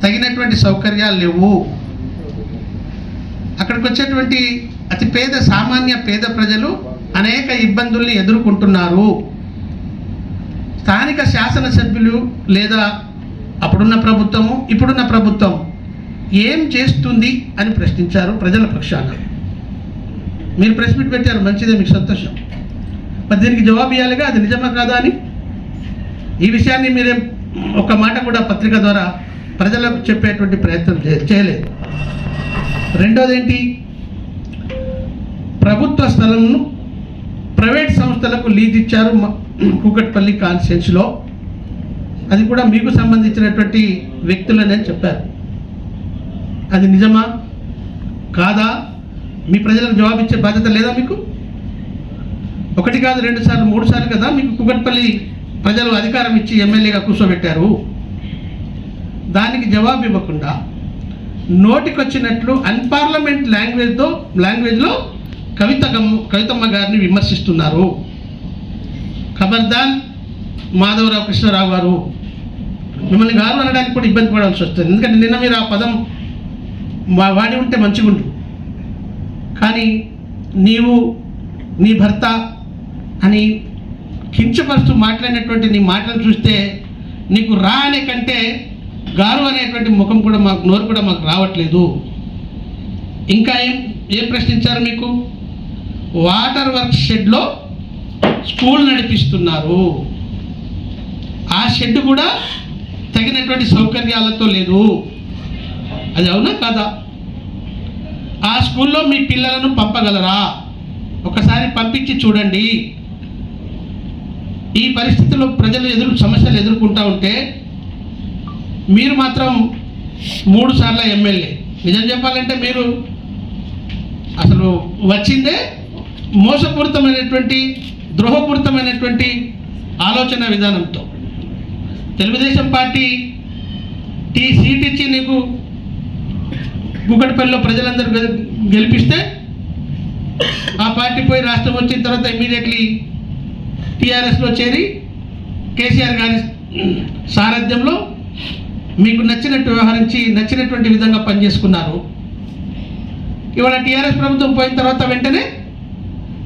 తగినటువంటి సౌకర్యాలు లేవు. అక్కడికి వచ్చేటువంటి అతి సామాన్య పేద ప్రజలు అనేక ఇబ్బందుల్ని ఎదుర్కొంటున్నారు. స్థానిక శాసనసభ్యులు లేదా అప్పుడున్న ప్రభుత్వము, ఇప్పుడున్న ప్రభుత్వం ఏం చేస్తుంది అని ప్రశ్నించారు ప్రజల పక్షాన. మీరు ప్రెస్ మీట్ పెట్టారు, మంచిదే, మీకు సంతోషం. మరి దీనికి జవాబు ఇవ్వాలిగా, అది నిజమా కాదా అని. ఈ విషయాన్ని మీరేం ఒక మాట కూడా పత్రిక ద్వారా ప్రజలకు చెప్పేటువంటి ప్రయత్నం చేయలేదు. రెండోది ఏంటి? ప్రభుత్వ స్థలంను ప్రైవేట్ సంస్థలకు లీజ్ ఇచ్చారు కూకట్పల్లి కాన్స్టిట్యున్సీలో. అది కూడా మీకు సంబంధించినటువంటి వ్యక్తులనే చెప్పారు. అది నిజమా కాదా? మీ ప్రజలకు జవాబిచ్చే బాధ్యత లేదా మీకు? 1 కాదు 2 సార్లు 3 సార్లు కదా మీకు కూకట్పల్లి ప్రజలు అధికారం ఇచ్చి ఎమ్మెల్యేగా కూర్చోబెట్టారు. దానికి జవాబు ఇవ్వకుండా నోటికొచ్చినట్లు అన్పార్లమెంట్ లాంగ్వేజ్లో కవితమ్మ గారిని విమర్శిస్తున్నారు. ఖబర్దార్ మాధవరావు కృష్ణారావు గారు, మిమ్మల్ని గారు అనడానికి కూడా ఇబ్బంది పడాల్సి వస్తుంది. ఎందుకంటే నిన్న మీరు ఆ పదం వాడి ఉంటే మంచిగుండు. కానీ నీవు నీ భర్త అని కించపరుస్తూ మాట్లాడినటువంటి నీ మాటలు చూస్తే నీకు రా అనే కంటే గారు అనేటువంటి ముఖం కూడా నోరు కూడా మాకు రావట్లేదు. ఇంకా ఏం ప్రశ్నించారు? మీకు వాటర్ వర్క్ షెడ్లో స్కూల్ నడిపిస్తున్నారు. ఆ షెడ్ కూడా తగినటువంటి సౌకర్యాలతో లేదు. అది అవునా కాదా? ఆ స్కూల్లో మీ పిల్లలను పంపగలరా? ఒకసారి పంపించి చూడండి. ఈ పరిస్థితుల్లో ప్రజలు సమస్యలు ఎదుర్కొంటూ ఉంటే మీరు మాత్రం 3 సార్లు ఎమ్మెల్యే. నిజం చెప్పాలంటే మీరు అసలు వచ్చిందే మోసపూరితమైనటువంటి, ద్రోహపూరితమైనటువంటి ఆలోచన విధానంతో. తెలుగుదేశం పార్టీ సీట్ ఇచ్చి నీకు కూకట్పల్లిలో ప్రజలందరూ గెలిపిస్తే ఆ పార్టీ పోయి రాష్ట్రం వచ్చిన తర్వాత ఇమీడియట్లీ టీఆర్ఎస్లో చేరి కేసీఆర్ గారి సారథ్యంలో మీకు నచ్చినట్టు వ్యవహరించి నచ్చినటువంటి విధంగా పనిచేసుకున్నారు. ఇవాళ టీఆర్ఎస్ ప్రభుత్వం పోయిన తర్వాత వెంటనే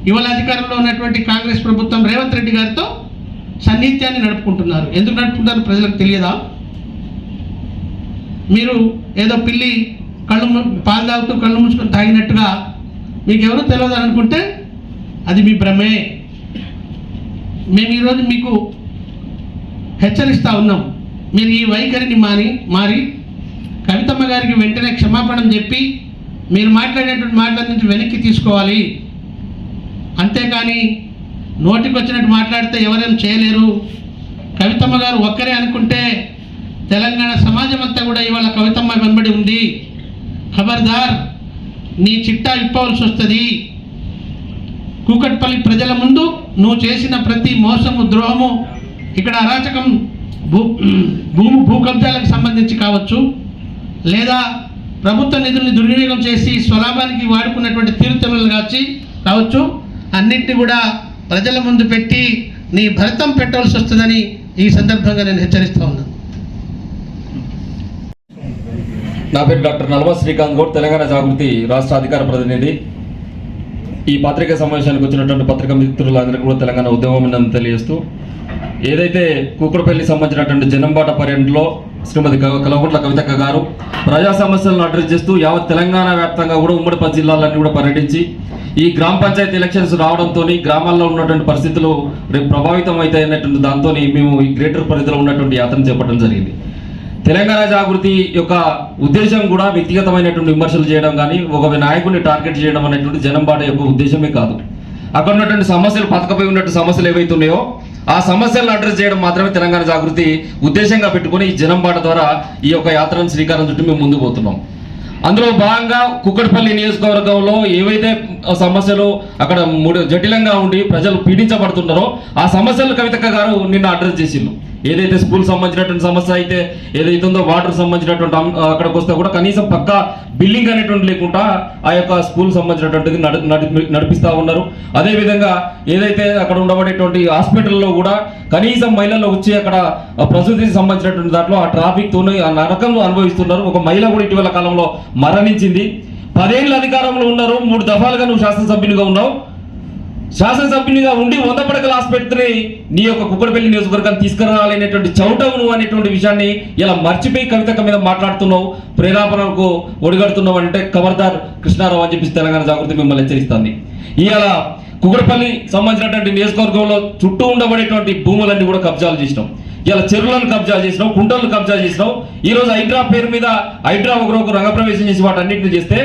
ఇవాళ అధికారంలో ఉన్నటువంటి కాంగ్రెస్ ప్రభుత్వం రేవంత్ రెడ్డి గారితో సన్నిహిత్యాన్ని నడుపుకుంటున్నారు. ఎందుకు నడుపుకుంటారు ప్రజలకు తెలియదా? మీరు ఏదో పిల్లి పాలు తాగుతూ కళ్ళు మూసుకొని తాగినట్టుగా మీకు ఎవరూ తెలియదు అని అనుకుంటే అది మీ భ్రమే. మేము ఈరోజు మీకు హెచ్చరిస్తూ ఉన్నాం. మీరు ఈ వైఖరిని మారి కవితమ్మ గారికి వెంటనే క్షమాపణ చెప్పి మీరు మాట్లాడేటువంటి మాటల నుంచి వెనక్కి తీసుకోవాలి. అంతేకాని నోటికి వచ్చినట్టు మాట్లాడితే ఎవరేం చేయలేరు. కవితమ్మ గారు ఒక్కరే అనుకుంటే తెలంగాణ సమాజం అంతా కూడా ఇవాళ కవితమ్మ వెంబడి ఉంది. ఖబర్దార్, నీ చిట్టా విప్పవలసి వస్తుంది. కూకట్పల్లి ప్రజల ముందు నువ్వు చేసిన ప్రతి మోసము, ద్రోహము, ఇక్కడ అరాచకం, భూ కబ్జాలకు సంబంధించి కావచ్చు, లేదా ప్రభుత్వ నిధుల్ని దుర్వినియోగం చేసి స్వలాభానికి వాడుకున్నటువంటి తీరుతెన్నులు కావచ్చు, అన్నింటినీ కూడా ప్రజల ముందు పెట్టి నీ భరతం పెట్టవలసి వస్తుందని ఈ సందర్భంగా నేను హెచ్చరిస్తూ ఉన్నాను. నా పేరు డాక్టర్ నల్వా శ్రీకాంత్ గౌడ్, తెలంగాణ జాగృతి రాష్ట్ర అధికార ప్రతినిధి. ఈ పత్రికా సమావేశానికి వచ్చినటువంటి పత్రికా మిత్రులందరికీ కూడా తెలంగాణ ఉద్యమం తెలియజేస్తూ, ఏదైతే కూకట్పల్లికి సంబంధించినటువంటి జనంబాట పర్యటనలో శ్రీమతి కల్వకుంట్ల కవితక్క గారు ప్రజా సమస్యలను అడ్రస్ చేస్తూ యావత్ తెలంగాణ వ్యాప్తంగా కూడా ఉమ్మడి 10 జిల్లాలన్నీ కూడా పర్యటించి ఈ గ్రామ పంచాయతీ ఎలక్షన్స్ రావడంతో గ్రామాల్లో ఉన్నటువంటి పరిస్థితులు రేపు ప్రభావితం అవుతాయనేటువంటి దాంతో మేము ఈ గ్రేటర్ పరిధిలో ఉన్నటువంటి యాత్రను చేపట్టడం జరిగింది. తెలంగాణ జాగృతి యొక్క ఉద్దేశం కూడా వ్యక్తిగతమైనటువంటి విమర్శలు చేయడం కానీ ఒక నాయకుడిని టార్గెట్ చేయడం అనేటువంటి జనంబాట యొక్క ఉద్దేశమే కాదు. అక్కడ ఉన్నటువంటి సమస్యలు, పథకపోయి ఉన్నటువంటి సమస్యలు ఏవైతే ఉన్నాయో ఆ సమస్యలను అడ్రస్ చేయడం మాత్రమే తెలంగాణ జాగృతి ఉద్దేశంగా పెట్టుకుని ఈ జనంబాట ద్వారా ఈ యొక్క యాత్రను శ్రీకారం చుట్టూ మేము ముందుకు పోతున్నాం. అందులో భాగంగా కూకట్పల్లి నియోజకవర్గంలో ఏవైతే సమస్యలు అక్కడ జటిలంగా ఉండి ప్రజలు పీడించబడుతున్నారో ఆ సమస్యలు కవితక్క గారు నిన్న అడ్రస్ చేసిండ్రు. ఏదైతే స్కూల్ సంబంధించినటువంటి సమస్య అయితే ఏదైతే ఉందో వాటర్ సంబంధించినటువంటి అక్కడికి వస్తే కూడా కనీసం పక్కా బిల్డింగ్ అనేటువంటి లేకుండా ఆ యొక్క స్కూల్ సంబంధించినటువంటిది నడిపిస్తూ ఉన్నారు. అదేవిధంగా ఏదైతే అక్కడ ఉండబడేటువంటి హాస్పిటల్లో కూడా కనీసం మహిళలు వచ్చి అక్కడ ప్రసూతికి సంబంధించినటువంటి దాంట్లో ఆ ట్రాఫిక్తో ఆ నరకంలో అనుభవిస్తున్నారు. ఒక మహిళ కూడా ఇటీవల కాలంలో మరణించింది. 10 ఏళ్ళు అధికారంలో ఉన్నారు, 3 దఫాలుగా నువ్వు శాసనసభ్యునిగా ఉన్నావు. శాసనసభ్యునిగా ఉండి 100 పడకల ఆసుపత్రిని నీ యొక్క కూకట్పల్లి నియోజకవర్గాన్ని తీసుకురావాలనేటువంటి చౌటవును అనేటువంటి విషయాన్ని ఇలా మర్చిపోయి కవితక్క మీద మాట్లాడుతున్నావు, ప్రేరేపణకు ఒడిగడుతున్నావు అంటే ఖబర్దార్ కృష్ణారావు అని చెప్పి తెలంగాణ జాగృతి మిమ్మల్ని హెచ్చరిస్తుంది. ఇవాళ కూకట్పల్లి సంబంధించినటువంటి నియోజకవర్గంలో చుట్టూ ఉండబడేటువంటి భూములన్నీ కూడా కబ్జాలు చేసినాం. ఇలా చెరువులను కబ్జా చేసినావు, కుంటలను కబ్జా చేసినావు. ఈరోజు హైడ్రా పేరు మీద హైడ్రా ఒకరోజు రంగప్రవేశం చేసి వాటన్నింటిని చేస్తే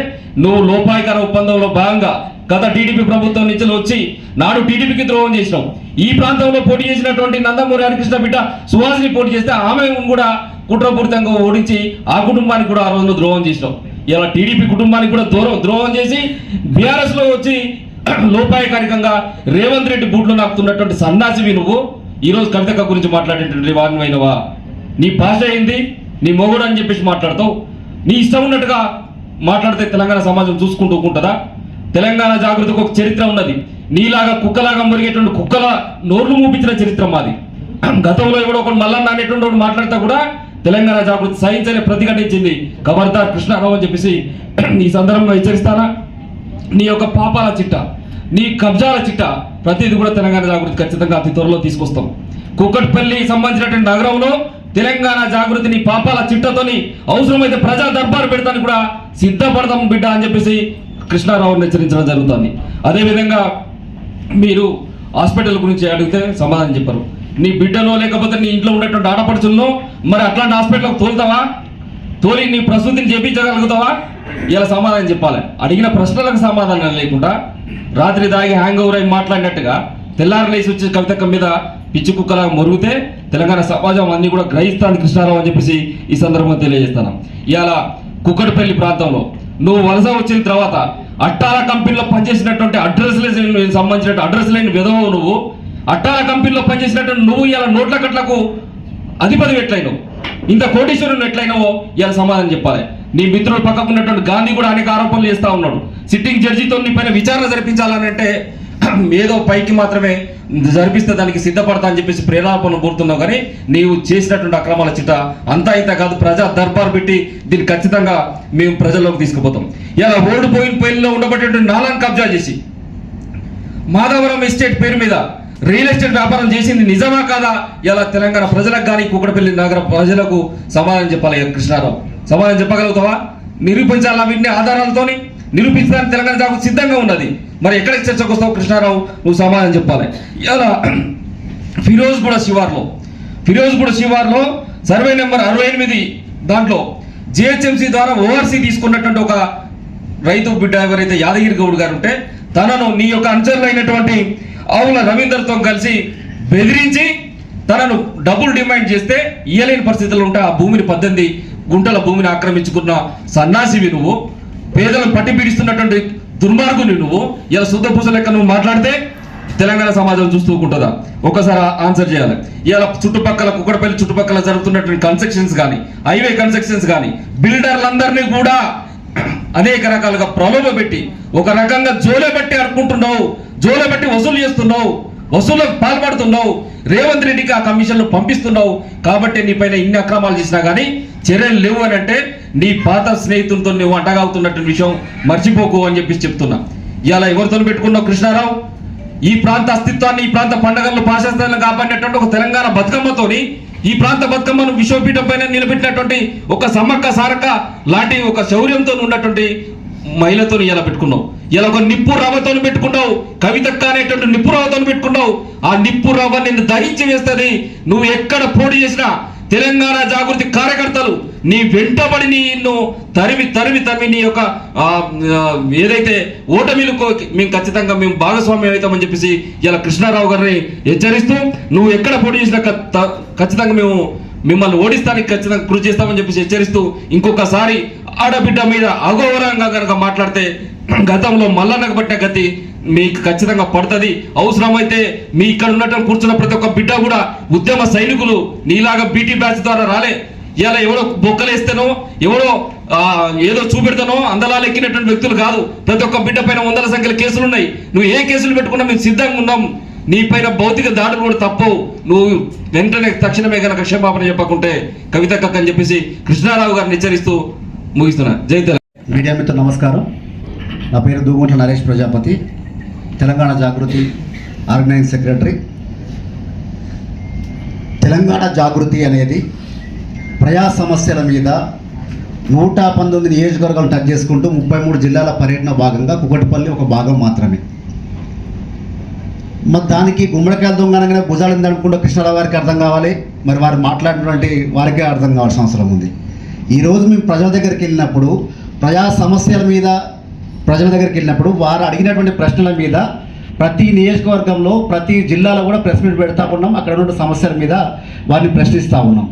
నువ్వు లోపాయికార ఒప్పందంలో భాగంగా గత టీడీపీ ప్రభుత్వం నుంచి వచ్చి నాడు టీడీపీకి ద్రోహం చేసినావు. ఈ ప్రాంతంలో పోటీ చేసినటువంటి నందమూరి హరికృష్ణ బిడ్డ సుహాసిని పోటీ చేస్తే ఆమె కూడా కుట్రపూరితంగా ఓడించి ఆ కుటుంబానికి కూడా ఆ రోజున ద్రోహం చేసినావు. ఇలా టీడీపీ కుటుంబానికి కూడా ద్రోహం చేసి బీఆర్ఎస్ లో వచ్చి లోపాయకారికంగా రేవంత్ రెడ్డి బూట్లు నాకుతున్నటువంటి సన్నాసివి నువ్వు ఈరోజు కవితక్క గురించి మాట్లాడేటువంటి వాగ్మైనవా? నీ భాష ఏంది? నీ మొగుడు అని చెప్పేసి మాట్లాడతావు. నీ ఇష్టం ఉన్నట్టుగా మాట్లాడితే తెలంగాణ సమాజం చూసుకుంటూ ఊరుకుంటుందా? తెలంగాణ జాగృతికి ఒక చరిత్ర ఉన్నది. నీలాగా కుక్కలాగా మురిగేటువంటి కుక్కల నోర్లు మూపించిన చరిత్ర మాది. గతంలో ఎవడో ఒకడు మల్లన్న అనేటువంటి వాడు మాట్లాడితే కూడా తెలంగాణ జాగృతి సహించలే, ప్రతిఘటించింది. ఖబర్దార్ కృష్ణారావు అని చెప్పేసి ఈ సందర్భంగా హెచ్చరిస్తానా? నీ యొక్క పాపాల చిట్ట, నీ కబ్జాల చిట్ట ప్రతిదీ కూడా తెలంగాణ జాగృతి ఖచ్చితంగా అతి త్వరలో తీసుకొస్తాం. కూకట్పల్లి సంబంధించినటువంటి నగరంలో తెలంగాణ జాగృతిని పాపాల చిట్టతోని అవసరమైతే ప్రజా దర్బారు పెడతానికి కూడా సిద్ధపడతాం బిడ్డ అని చెప్పేసి కృష్ణారావుని హెచ్చరించడం జరుగుతుంది. అదేవిధంగా మీరు హాస్పిటల్ గురించి అడిగితే సమాధానం చెప్పారు. నీ బిడ్డలో లేకపోతే నీ ఇంట్లో ఉన్నటువంటి ఆడపడుచుల్లో మరి అట్లాంటి హాస్పిటల్కి తోలి నీ ప్రసూతిని చేపించగలుగుతావా? ఇలా సమాధానం చెప్పాలి. అడిగిన ప్రశ్నలకు సమాధానం లేకుండా రాత్రి దాగి హ్యాంగ్ ఓవర్ అయి మాట్లాడినట్టుగా తెల్లారి లేచి వచ్చే కవితక్క మీద పిచ్చి కుక్కలా మొరుగుతే తెలంగాణ సమాజం అన్ని కూడా గ్రహిస్తాను కృష్ణారావు అని చెప్పేసి ఈ సందర్భంగా తెలియజేస్తాను. ఇవాళ కుక్కట్పల్లి ప్రాంతంలో నువ్వు వలస వచ్చిన తర్వాత అట్టాల కంపెనీలో పనిచేసినటువంటి అడ్రస్ లేని విధవవు నువ్వు. అట్టాల కంపెనీలో పనిచేసినటువంటి నువ్వు ఇలా నోట్ల కట్లకు అధిపతి ఎట్లయినావు, ఇంత కోటీశ్వరుని ఎట్లయినావో ఇలా సమాధానం చెప్పాలి. నీ మిత్రుడు పక్కకున్నటువంటి గాంధీ కూడా అనేక ఆరోపణలు చేస్తూ ఉన్నాడు. సిట్టింగ్ జడ్జితో నీ పైన విచారణ జరిపించాలని అంటే ఏదో పైకి మాత్రమే జరిపిస్తే దానికి సిద్ధపడతా అని చెప్పేసి ప్రేరేపణ కోరుతున్నావు. కానీ నీవు చేసినటువంటి అక్రమాల చిట్ట అంతా ఇంత కాదు, ప్రజా దర్బార్ పెట్టి దీన్ని ఖచ్చితంగా మేము ప్రజల్లోకి తీసుకుపోతాం. ఇలా ఓడిపోయిన పైల్లో ఉండబట్టేటువంటి నాలాన్ని కబ్జా చేసి మాధవరం ఎస్టేట్ పేరు మీద రియల్ ఎస్టేట్ వ్యాపారం చేసింది నిజమా కాదా? ఇలా తెలంగాణ ప్రజలకు కానీ కూకట్పల్లి నగర ప్రజలకు సమాధానం చెప్పాలి. కృష్ణారావు సమాధానం చెప్పగలుగుతావా? నిరూపించాలా? వీటిని ఆధారాలతోని నిరూపించడానికి తెలంగాణ జాగృతి సిద్ధంగా ఉన్నది. మరి ఎక్కడికి చర్చకు వస్తావు కృష్ణారావు? నువ్వు సమాధానం చెప్పాలి. ఇలా ఫిరోజ్గూడ శివార్లో సర్వే నెంబర్ 68 దాంట్లో జిహెచ్ఎంసీ ద్వారా ఓఆర్సీ తీసుకున్నటువంటి ఒక రైతు బిడ్డ ఎవరైతే యాదగిరి గౌడ్ గారు ఉంటే తనను నీ యొక్క అనుచరులైనటువంటి ఆవుల రవీందర్తో కలిసి బెదిరించి తనను డబ్బులు డిమాండ్ చేస్తే ఇయ్యలేని పరిస్థితుల్లో ఉంటే ఆ భూమిని 18 గుంటల భూమిని ఆక్రమించుకున్న సన్నాసివి నువ్వు, పేదలను పట్టి పీడిస్తున్నటువంటి దుర్మార్గుని నువ్వు. ఇలా శుద్ధ పూస లెక్క నువ్వు మాట్లాడితే తెలంగాణ సమాజం చూస్తూకుంటుందా? ఒకసారి ఆన్సర్ చేయాలి. ఇలా చుట్టుపక్కల కుక్కడపల్లి చుట్టుపక్కల జరుగుతున్నటువంటి కన్స్ట్రక్షన్స్ కానీ, హైవే కన్స్ట్రక్షన్స్ కానీ, బిల్డర్లందరినీ కూడా అనేక రకాలుగా ప్రలోభ పెట్టి ఒక రకంగా జోలెబట్టి అడుకుంటున్నావు, జోలెబట్టి వసూలు చేస్తున్నావు, వసూలకు పాల్పడుతున్నావు. రేవంత్ రెడ్డికి ఆ కమిషన్లు పంపిస్తున్నావు. కాబట్టి నీ పైన ఇన్ని అక్రమాలు చేసినా కానీ చర్యలు లేవు అని అంటే నీ పాత స్నేహితులతో నువ్వు అంటగావుతున్నటువంటి విషయం మర్చిపోకు అని చెప్పేసి చెప్తున్నా. ఇలా ఎవరితో పెట్టుకున్నావు కృష్ణారావు? ఈ ప్రాంత అస్తిత్వాన్ని, ఈ ప్రాంత పండుగలను పాశాస్తాలను కాపాడినటువంటి ఒక తెలంగాణ బతుకమ్మతోని ఈ ప్రాంత బతుకమ్మను విశ్వపీఠం పైన నిలబెట్టినటువంటి ఒక సమ్మక్క సారక్క లాంటి ఒక శౌర్యంతో ఉన్నటువంటి మహిళతో ఇలా పెట్టుకున్నావు. ఇలా ఒక నిప్పు రవ్వతో పెట్టుకున్నావు, కవితక్క అనేటువంటి నిప్పు రవ్వతో పెట్టుకున్నావు. ఆ నిప్పు రవ్వ నిన్ను దహించి వేస్తుంది. నువ్వు ఎక్కడ పోటీ చేసినా తెలంగాణ జాగృతి కార్యకర్తలు నీ వెంటబడి నిన్ను తరిమి తరిమి తరిమి నీ యొక్క ఏదైతే ఓటమిలకు మేము ఖచ్చితంగా మేము భాగస్వామ్యం అవుతామని చెప్పేసి ఇలా కృష్ణారావు గారిని హెచ్చరిస్తూ, నువ్వు ఎక్కడ పోటీ చేసినా ఖచ్చితంగా మేము మిమ్మల్ని ఓడిస్తానికి ఖచ్చితంగా కృషి చేస్తామని చెప్పేసి హెచ్చరిస్తూ, ఇంకొకసారి ఆడబిడ్డ మీద అగౌరవంగా కనుక మాట్లాడితే గతంలో మల్లన్నకు పట్టిన గతి మీకు ఖచ్చితంగా పడుతుంది. అవసరమైతే మీ ఇక్కడ ఉన్నట్టు కూర్చున్న ప్రతి ఒక్క బిడ్డ కూడా ఉద్యమ సైనికులు నీలాగా బీటీ బ్యాచ్ ద్వారా రాలే. ఇలా ఎవడో బొక్కలేస్తేనో ఎవడో ఏదో చూపెడతానో అందలాలు ఎక్కినటువంటి వ్యక్తులు కాదు. ప్రతి ఒక్క బిడ్డ పైన 100ల సంఖ్యలో కేసులు ఉన్నాయి. నువ్వు ఏ కేసులు పెట్టుకున్నా మేము సిద్ధంగా ఉన్నాం. నీ పైన భౌతిక దాడులు కూడా తప్పవు. నువ్వు వెంటనే తక్షణమే కనుక క్షమాపణ చెప్పకుంటే కవితక్క అని చెప్పేసి కృష్ణారావు గారిని హెచ్చరిస్తూ ముగిస్తున్నా. జై తెలంగాణ. మీడియా మిత్రులు నమస్కారం. నా పేరు దూగుంట్ల నరేష్ ప్రజాపతి, తెలంగాణ జాగృతి ఆర్గనైజింగ్ సెక్రటరీ. తెలంగాణ జాగృతి అనేది ప్రజా సమస్యల మీద 119 నియోజకవర్గాలు టచ్ చేసుకుంటూ 33 జిల్లాల పర్యటన భాగంగా కుకట్పల్లి ఒక భాగం మాత్రమే. మరి దానికి గుమ్మడికాయల దొంగనగానే భుజాలు అనుకుంటూ కృష్ణారావు గారికి అర్థం కావాలి, మరి వారు మాట్లాడినటువంటి వారికే అర్థం కావాల్సిన అవసరం ఉంది. ఈరోజు మేము ప్రజల దగ్గరికి వెళ్ళినప్పుడు, ప్రజా సమస్యల మీద ప్రజల దగ్గరికి వెళ్ళినప్పుడు వారు అడిగినటువంటి ప్రశ్నల మీద ప్రతి నియోజకవర్గంలో ప్రతి జిల్లాలో కూడా ప్రెస్ మీట్ పెడతా ఉన్నాం. అక్కడ ఉన్న సమస్యల మీద వారిని ప్రశ్నిస్తూ ఉన్నాం.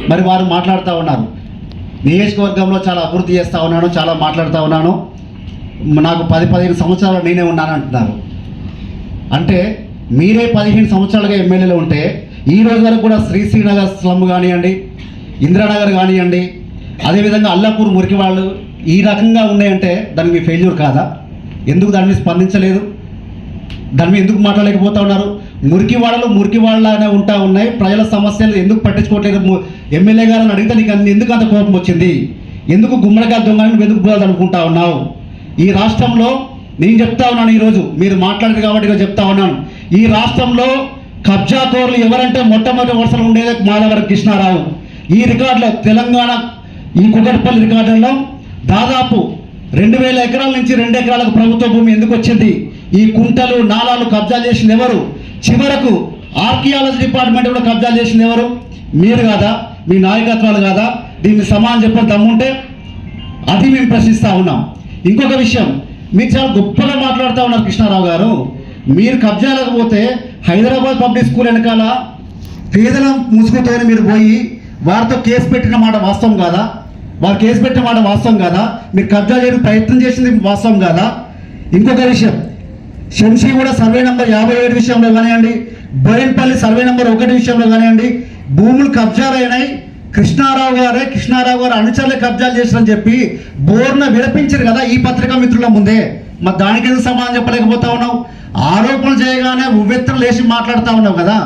మరి వారు మాట్లాడుతూ ఉన్నారు, నియోజకవర్గంలో చాలా అభివృద్ధి చేస్తూ ఉన్నాను, చాలా మాట్లాడుతూ ఉన్నాను, నాకు 10-15 సంవత్సరాలు నేనే ఉన్నాను అంటున్నారు. అంటే మీరే 15 సంవత్సరాలుగా ఎమ్మెల్యేలు ఉంటే ఈ రోజు వరకు కూడా శ్రీనగర్ స్లమ్ కానివ్వండి, ఇందిరానగర్ కానివ్వండి, అదేవిధంగా అల్లాపూర్ మురికి వాళ్ళు ఈ రకంగా ఉన్నాయంటే దానికి మీ ఫెయిల్యూర్ కాదా? ఎందుకు దాని మీద స్పందించలేదు? దాని మీద ఎందుకు మాట్లాడలేకపోతా ఉన్నారు? మురికివాడలు మురికివాడలానే ఉంటా ఉన్నాయి. ప్రజల సమస్యలు ఎందుకు పట్టించుకోవట్లేదు? ఎమ్మెల్యే గారిని అడిగితే నీకు ఎందుకు అంత కోపం వచ్చింది? ఎందుకు గుమ్మడికాయ దొంగని ఎందుకు బురాలు అనుకుంటా ఉన్నావు? ఈ రాష్ట్రంలో నేను చెప్తా ఉన్నాను, ఈరోజు మీరు మాట్లాడదు కాబట్టి ఈరోజు చెప్తా ఉన్నాను, ఈ రాష్ట్రంలో కబ్జాకోర్లు ఎవరంటే మొట్టమొదటి వరుసలో ఉండేది మాధవరం కృష్ణారావు. ఈ రికార్డులో తెలంగాణ ఈ కుకట్పల్లి రికార్డుల్లో దాదాపు 2000 ఎకరాల నుంచి 2 ఎకరాలకు ప్రభుత్వ భూమి ఎందుకు వచ్చింది? ఈ కుంటలు నాలాలు కబ్జాలు చేసింది ఎవరు? చివరకు ఆర్కియాలజీ డిపార్ట్మెంట్ కూడా కబ్జాలు చేసింది ఎవరు? మీరు కాదా? మీ నాయకత్వాలు కాదా? దీన్ని సమానం చెప్పని దమ్ముంటే అది మేము ప్రశ్నిస్తూ ఉన్నాం. ఇంకొక విషయం, మీరు చాలా గొప్పగా మాట్లాడుతూ ఉన్నారు కృష్ణారావు గారు. మీరు కబ్జాలకు పోతే హైదరాబాద్ పబ్లిక్ స్కూల్ వెనకాల పేదల ముసుగుతో మీరు పోయి వారితో కేసు పెట్టిన మాట వాస్తవం కాదా? వారు కేసు పెట్టిన మాట వాస్తవం కాదా? మీరు కబ్జా చేయడానికి ప్రయత్నం చేసింది వాస్తవం కాదా? ఇంకొక విషయం, శంషీగూడ సర్వే నెంబర్ 57 విషయంలో కానివ్వండి, బోయిన్పల్లి సర్వే నెంబర్ 1 విషయంలో కానివ్వండి, భూములు కబ్జాలైనాయి. కృష్ణారావు గారు అనుచరులే కబ్జాలు చేశారని చెప్పి బోర్న విరపించారు కదా ఈ పత్రికా మిత్రుల ముందే. మరి దానికి ఎందుకు సమాధానం చెప్పలేకపోతా ఉన్నావు? ఆరోపణలు చేయగానే ఉవ్వెత్తున లేచి మాట్లాడుతూ ఉన్నావు కదా.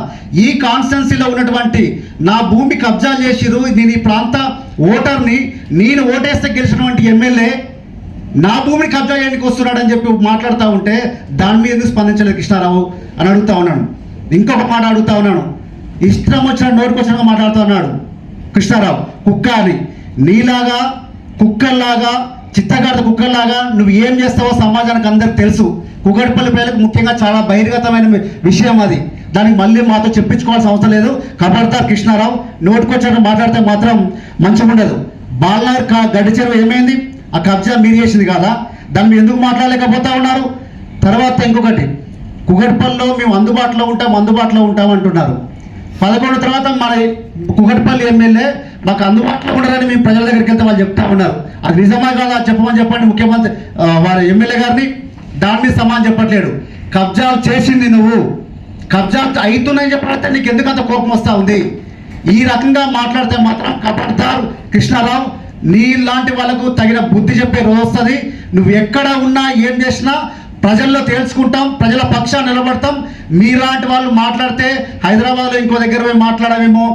ఈ కాన్స్టిట్యున్సీలో ఉన్నటువంటి నా భూమి కబ్జాలు చేసిరు, నేను ఈ ప్రాంత ఓటర్ని, నేను ఓటేస్తే గెలిచినటువంటి ఎమ్మెల్యే నా భూమిని కబ్జా చేయడానికి వస్తున్నాడని చెప్పి మాట్లాడుతూ ఉంటే దాని మీద ఎందుకు స్పందించలేదు కృష్ణారావు అని అడుగుతా ఉన్నాను. ఇంకొక మాట అడుగుతా ఉన్నాను, ఇష్టం వచ్చిన నోటికి వచ్చినగా మాట్లాడుతూ ఉన్నాడు కృష్ణారావు. కుక్క అని నీలాగా కుక్కల్లాగా చిత్తగాడ కుక్కల్లాగా నువ్వు ఏం చేస్తావో సమాజానికి అందరికి తెలుసు. కుకట్పల్లి ప్రజలకు ముఖ్యంగా చాలా బహిర్గతమైన విషయం అది. దానికి మళ్ళీ మాతో చెప్పించుకోవాల్సిన అవసరం లేదు. ఖబర్దార్ కృష్ణారావు, నోటుకొచ్చాక మాట్లాడితే మాత్రం మంచిగా ఉండదు. బాలనగర్ గడ్డి చెరువు ఏమైంది? ఆ కబ్జా మీరు చేసింది కాదా? దాన్ని మీరు ఎందుకు మాట్లాడలేకపోతా ఉన్నారు? తర్వాత ఇంకొకటి, కుకట్పల్లిలో మేము అందుబాటులో ఉంటాం అంటున్నారు. 11 తర్వాత మన కుకట్పల్లి ఎమ్మెల్యే మాకు అందుబాటులో ఉండరని మేము ప్రజల దగ్గరికి వెళ్తే వాళ్ళు చెప్తా ఉన్నారు. అది నిజమా కాదా చెప్పండి ముఖ్యమంత్రి వారి ఎమ్మెల్యే గారిని. దాని మీద సమాధానం చెప్పట్లేడు. కబ్జాలు చేసింది నువ్వు, కబ్జాలు అవుతున్నాయని చెప్పాలంటే నీకు ఎందుకు అంత కోపం వస్తూ ఉంది? ఈ రకంగా మాట్లాడితే మాత్రం ఖబర్దార్ కృష్ణారావు, నీలాంటి వాళ్ళకు తగిన బుద్ధి చెప్పే రోజు వస్తుంది. నువ్వు ఎక్కడ ఉన్నా ఏం చేసినా ప్రజల్లో తేల్చుకుంటాం, ప్రజల పక్షాన్ని నిలబడతాం. మీలాంటి వాళ్ళు మాట్లాడితే హైదరాబాద్లో ఇంకో దగ్గర పోయి మాట్లాడమేమో,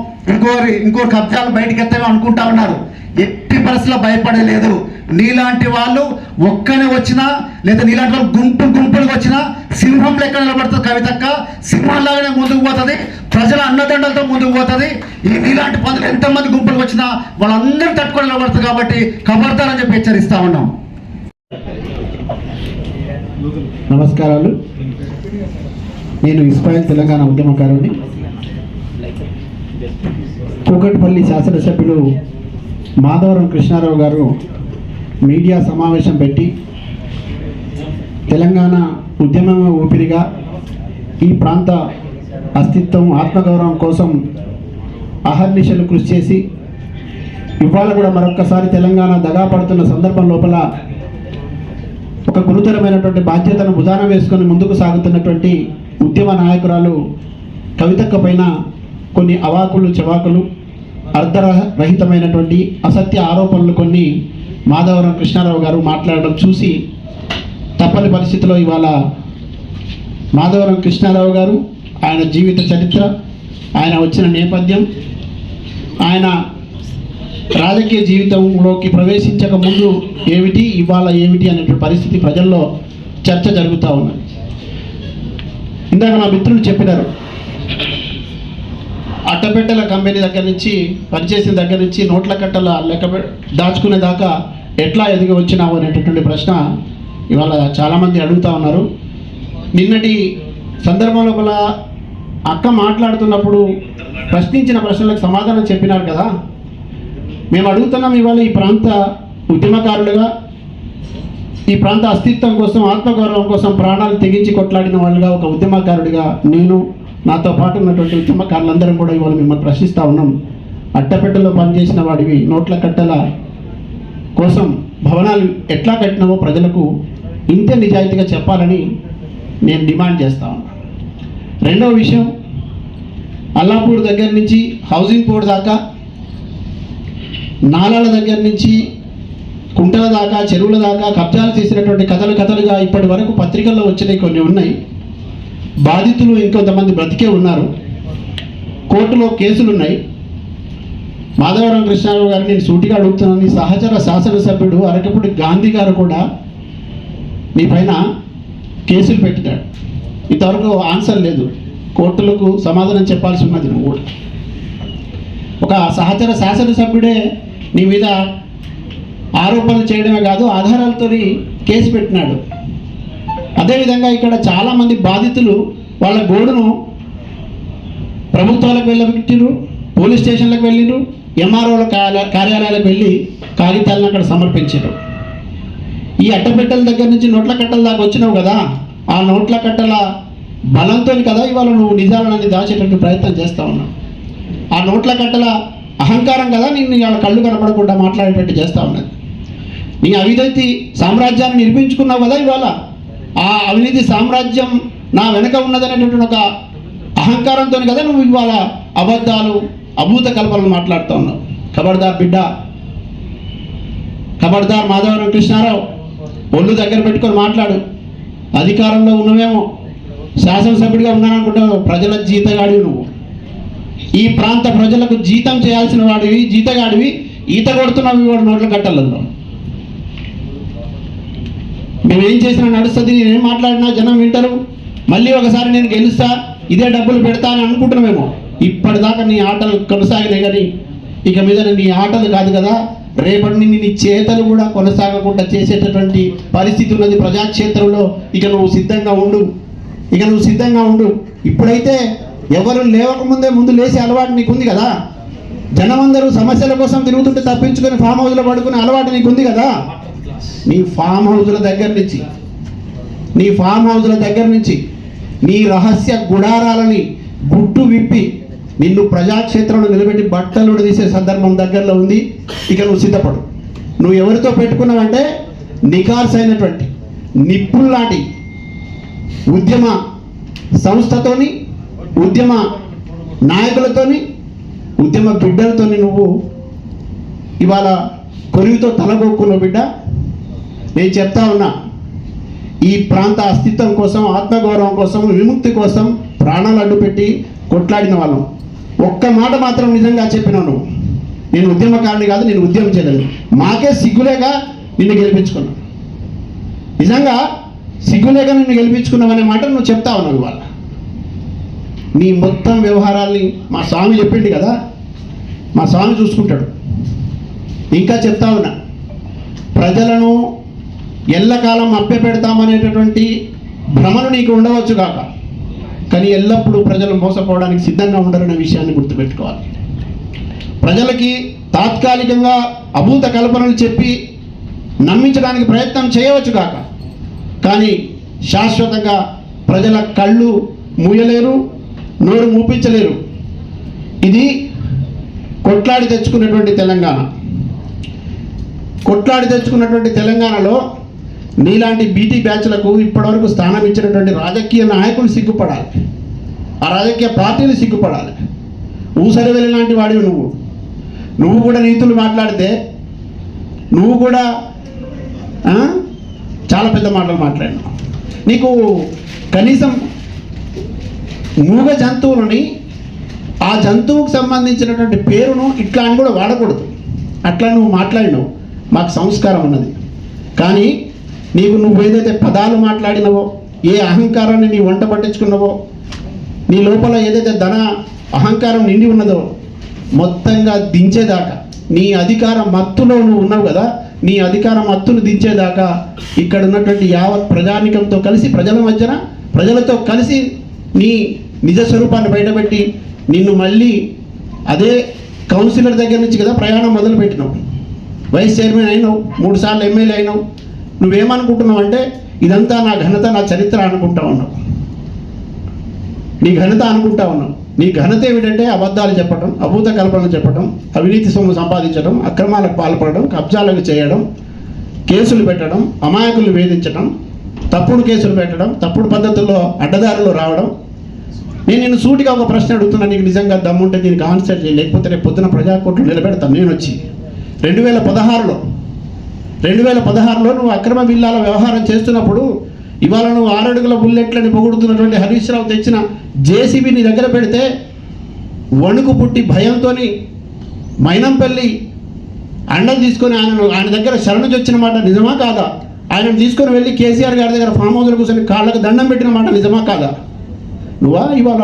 ఇంకో కబ్జాలు బయటకు ఎత్తామో అనుకుంటా ఉన్నారు. ఎట్టి పరిస్థితుల్లో భయపడలేదు. నీలాంటి వాళ్ళు ఒక్కనే వచ్చినా లేదా నీలాంటి వాళ్ళు గుంపులుగా వచ్చినా సింహం లెక్క నిలబడుతుంది కవితక్క. సింహంలాగానే ముందుకు పోతుంది, ప్రజల అన్నదండలతో ముందుకు పోతుంది. నీలాంటి పనులు ఎంతమంది గుంపులకు వచ్చినా వాళ్ళందరూ తట్టుకొని నిలబడుతుంది. కాబట్టి ఖబర్దార్ అని చెప్పి హెచ్చరిస్తా ఉన్నాం. నమస్కారాలు. నేను ఇస్మాయిల్, తెలంగాణ ఉద్యమకారుని. కూకట్పల్లి శాసనసభ్యులు మాధవరం కృష్ణారావు గారు మీడియా సమావేశం పెట్టి తెలంగాణ ఉద్యమ ఊపిరిగా ఈ ప్రాంత అస్తిత్వం, ఆత్మగౌరవం కోసం అహర్నిశలు కృషి చేసి ఇవాళ కూడా మరొక్కసారి తెలంగాణ దగా పడుతున్న సందర్భం లోపల ఒక గురుతరమైనటువంటి బాధ్యతను భుజాన వేసుకొని ముందుకు సాగుతున్నటువంటి ఉద్యమ నాయకురాలు కవితక్క పైన కొన్ని అవాకులు చవాకులు, అర్ధరహితమైనటువంటి అసత్య ఆరోపణలు కొన్ని మాధవరం కృష్ణారావు గారు మాట్లాడడం చూసి తప్పని పరిస్థితిలో ఇవాళ మాధవరం కృష్ణారావు గారు, ఆయన జీవిత చరిత్ర, ఆయన వచ్చిన నేపథ్యం, ఆయన రాజకీయ జీవితంలోకి ప్రవేశించక ముందు ఏమిటి, ఇవాళ ఏమిటి అనేటువంటి పరిస్థితి ప్రజల్లో చర్చ జరుగుతూ ఉన్నది. ఇందాక నా మిత్రులు చెప్పినారు, అట్టపెట్టెల కంపెనీ దగ్గర నుంచి, పనిచేసిన దగ్గర నుంచి నోట్ల కట్టల లెక్క దాచుకునే దాకా ఎట్లా ఎదిగి వచ్చినావు అనేటటువంటి ప్రశ్న ఇవాళ చాలామంది అడుగుతూ ఉన్నారు. నిన్నటి సందర్భం లోపల అక్క మాట్లాడుతున్నప్పుడు ప్రశ్నించిన ప్రశ్నలకు సమాధానం చెప్పినారు కదా. మేము అడుగుతున్నాం ఇవాళ ఈ ప్రాంత ఉద్యమకారులుగా, ఈ ప్రాంత అస్తిత్వం కోసం, ఆత్మగౌరవం కోసం ప్రాణాలు తెగించి కొట్లాడిన వాళ్ళుగా, ఒక ఉద్యమకారుడిగా నేను, నాతో పాటు ఉన్నటువంటి ఉద్యమకారులందరం కూడా ఇవాళ మిమ్మల్ని ప్రశ్నిస్తూ ఉన్నాం. అట్టపెట్టెలో పనిచేసిన వాడివి నోట్ల కట్టెల కోసం భవనాలు ఎట్లా కట్టినావో ప్రజలకు ఇంతే నిజాయితీగా చెప్పాలని నేను డిమాండ్ చేస్తా ఉన్నాను. రెండవ విషయం, అల్లాపూర్ దగ్గర నుంచి హౌసింగ్ బోర్డు దాకా, నాలాల దగ్గర నుంచి కుంటల దాకా, చెరువుల దాకా కబ్జాలు చేసినటువంటి కథలుగా ఇప్పటి వరకు పత్రికల్లో వచ్చినాయి, కొన్ని ఉన్నాయి. బాధితులు ఇంకొంతమంది బ్రతికే ఉన్నారు, కోర్టులో కేసులు ఉన్నాయి. మాధవరం కృష్ణారావు గారు నేను సూటిగా అడుగుతున్నాను, నీ సహచర శాసనసభ్యుడు అరకపూడి గాంధీ గారు కూడా నీ పైన కేసులు పెట్టినాడు. ఇంతవరకు ఆన్సర్ లేదు, కోర్టులకు సమాధానం చెప్పాల్సి ఉన్నది. నువ్వు కూడా ఒక సహచర శాసనసభ్యుడే నీ మీద ఆరోపణలు చేయడమే కాదు, ఆధారాలతో కేసు పెట్టినాడు. అదేవిధంగా ఇక్కడ చాలామంది బాధితులు వాళ్ళ గోడును ప్రభుత్వాలకు వెళ్ళబెట్టిరు, పోలీస్ స్టేషన్లకు వెళ్ళిరు, ఎంఆర్ఓల కార్యాలయాలకు వెళ్ళి కాగితాలను అక్కడ సమర్పించారు. ఈ అట్టపెట్టెల దగ్గర నుంచి నోట్ల కట్టల దాకా వచ్చినావు కదా, ఆ నోట్ల కట్టల బలంతో కదా ఇవాళ నువ్వు నిజాలని దాచేటట్టు ప్రయత్నం చేస్తూ ఉన్నావు. ఆ నోట్ల కట్టల అహంకారం కదా నిన్ను ఇవాళ కళ్ళు కనపడకుండా మాట్లాడేటట్టు చేస్తూ ఉన్నది. నీ అవినీతి సామ్రాజ్యాన్ని నిర్మించుకున్నావు కదా ఇవాళ. ఆ అవినీతి సామ్రాజ్యం నా వెనక ఉన్నదనేటటువంటి ఒక అహంకారంతో కదా నువ్వు ఇవాళ అబద్ధాలు, అభూత కల్పనలు మాట్లాడుతూ ఉన్నావు. ఖబర్దార్ బిడ్డ, ఖబర్దార్ మాధవరం కృష్ణారావు, ఒళ్ళు దగ్గర పెట్టుకొని మాట్లాడు. అధికారంలో ఉన్నవేమో, శాసనసభ్యుడిగా ఉన్నాననుకుంటావు, ప్రజల జీతగాడివి నువ్వు. ఈ ప్రాంత ప్రజలకు జీతం చేయాల్సిన వాడివి, జీతగాడివి, ఈత కొడుతున్నావు ఇవాడు నోట్ల కట్టలలో. మేమేం చేసినా నడుస్తుంది, నేనేం మాట్లాడినా జనం వింటారు, మళ్ళీ ఒకసారి నేను గెలుస్తా, ఇదే డబ్బులు పెడతా అని అనుకుంటున్నామేమో. ఇప్పటిదాకా నీ ఆటలు కొనసాగినాయి, కానీ ఇక మీద నీ ఆటలు కాదు కదా, రేపటి నీ చేతలు కూడా కొనసాగకుండా చేసేటటువంటి పరిస్థితి ఉన్నది ప్రజాక్షేత్రంలో. ఇక నువ్వు సిద్ధంగా ఉండు. ఇప్పుడైతే ఎవరు లేవకముందే ముందు లేచే అలవాటు నీకుంది కదా. జనమందరూ సమస్యల కోసం తిరుగుతుంటే తప్పించుకొని ఫామ్ హౌస్లో పడుకునే అలవాటు నీకుంది కదా. నీ ఫామ్ హౌస్ల దగ్గర నుంచి నీ రహస్య గుడారాలని గుట్టు విప్పి నిన్ను ప్రజాక్షేత్రంలో నిలబెట్టి బట్టలు తీసే సందర్భం దగ్గరలో ఉంది. ఇక నువ్వు సిద్ధపడు. నువ్వు ఎవరితో పెట్టుకున్నావంటే నికార్స్ అయినటువంటి నిప్పుల్లాంటి ఉద్యమ సంస్థతోని, ఉద్యమ నాయకులతోని, ఉద్యమ బిడ్డలతోని నువ్వు ఇవాళ కొరివితో తలగొక్కున్న బిడ్డ. నేను చెప్తా ఉన్నా, ఈ ప్రాంత అస్తిత్వం కోసం, ఆత్మగౌరవం కోసం, విముక్తి కోసం ప్రాణాలు అడ్డుపెట్టి కొట్లాడిన వాళ్ళం. ఒక్క మాట మాత్రం నిజంగా చెప్పినావు నువ్వు, నేను ఉద్యమకారుని కాదు, నేను ఉద్యమం చేయలేదు, మాకే సిగ్గులేక నిన్ను గెలిపించుకున్నావు. నిజంగా సిగ్గులేక నిన్ను గెలిపించుకున్నావనే మాట నువ్వు చెప్తా ఉన్నావు. ఇవాళ నీ మొత్తం వ్యవహారాల్ని మా స్వామి చెప్పిండు కదా, మా స్వామి చూసుకుంటాడు. ఇంకా చెప్తా ఉన్నా, ప్రజలను ఎల్లకాలం అప్పే పెడతామనేటటువంటి భ్రమలు నీకు ఉండవచ్చు కాక, కానీ ఎల్లప్పుడూ ప్రజలు మోసపోవడానికి సిద్ధంగా ఉండరనే విషయాన్ని గుర్తుపెట్టుకోవాలి. ప్రజలకి తాత్కాలికంగా అభూత కల్పనలు చెప్పి నమ్మించడానికి ప్రయత్నం చేయవచ్చు కాక, కానీ శాశ్వతంగా ప్రజల కళ్ళు మూయలేరు, నోరు మూపించలేరు. ఇది కొట్లాడి తెచ్చుకున్నటువంటి తెలంగాణ. కొట్లాడి తెచ్చుకున్నటువంటి తెలంగాణలో నీలాంటి బీటీ బ్యాచ్లకు ఇప్పటివరకు స్థానం ఇచ్చినటువంటి రాజకీయ నాయకులు సిగ్గుపడాలి, ఆ రాజకీయ పార్టీలు సిగ్గుపడాలి. ఊసరి వెళ్ళిలాంటి వాడివి నువ్వు కూడా నీతులు మాట్లాడితే నువ్వు కూడా చాలా పెద్ద మాటలు మాట్లాడినావు. నీకు కనీసం మూగ జంతువులని, ఆ జంతువుకు సంబంధించినటువంటి పేరును ఇట్లా అని కూడా వాడకూడదు. అట్లా నువ్వు మాట్లాడినావు, మాకు సంస్కారం ఉన్నది. కానీ నువ్వు ఏదైతే పదాలు మాట్లాడినవో, ఏ అహంకారాన్ని నీ వంట పట్టించుకున్నావో, నీ లోపల ఏదైతే ధన అహంకారం నిండి ఉన్నదో మొత్తంగా దించేదాకా, నీ అధికార మత్తులో నువ్వు ఉన్నావు కదా, నీ అధికార మత్తును దించేదాకా ఇక్కడ ఉన్నటువంటి యావత్ ప్రజానికంతో కలిసి, ప్రజల మధ్యన ప్రజలతో కలిసి నీ నిజ స్వరూపాన్ని బయటపెట్టి నిన్ను మళ్ళీ అదే కౌన్సిలర్ దగ్గర నుంచి కదా ప్రయాణం మొదలుపెట్టినావు. వైస్ చైర్మన్ అయినావు, 3 సార్లు ఎమ్మెల్యే అయినావు. నువ్వేమనుకుంటున్నావు అంటే ఇదంతా నా ఘనత, నా చరిత్ర అనుకుంటా ఉన్నావు. నీ ఘనత అనుకుంటా ఉన్నావు. నీ ఘనత ఏమిటంటే అబద్ధాలు చెప్పడం, అభూత కల్పనలు చెప్పడం, అవినీతి సొమ్ము సంపాదించడం, అక్రమాలకు పాల్పడడం, కబ్జాలకు చేయడం, కేసులు పెట్టడం, అమాయకులు వేధించడం, తప్పుడు కేసులు పెట్టడం, తప్పుడు పద్ధతుల్లో అడ్డదారులు రావడం. నేను నిన్ను సూటిగా ఒక ప్రశ్న అడుగుతున్నా, నీకు నిజంగా దమ్ముంటే దీనికి ఆన్సర్ చేయి, లేకపోతే రేపు పొద్దున ప్రజాకోర్టులు నిలబెడతాను నేను వచ్చి. 2016లో నువ్వు అక్రమ బిల్లాల వ్యవహారం చేస్తున్నప్పుడు ఇవాళ నువ్వు 6 అడుగుల బుల్లెట్లని పొగుడుతున్నటువంటి హరీష్ రావు తెచ్చిన జేసీబీ నీ దగ్గర పెడితే వణుకు పుట్టి భయంతో మైనంపల్లి అండలు తీసుకొని ఆయన దగ్గర శరణు వచ్చిన మాట నిజమా కాదా? ఆయనను తీసుకొని వెళ్ళి కేసీఆర్ గారి దగ్గర ఫామ్ హౌస్లో కూర్చొని కాళ్ళకు దండం పెట్టిన మాట నిజమా కాదా? నువ్వా ఇవాళ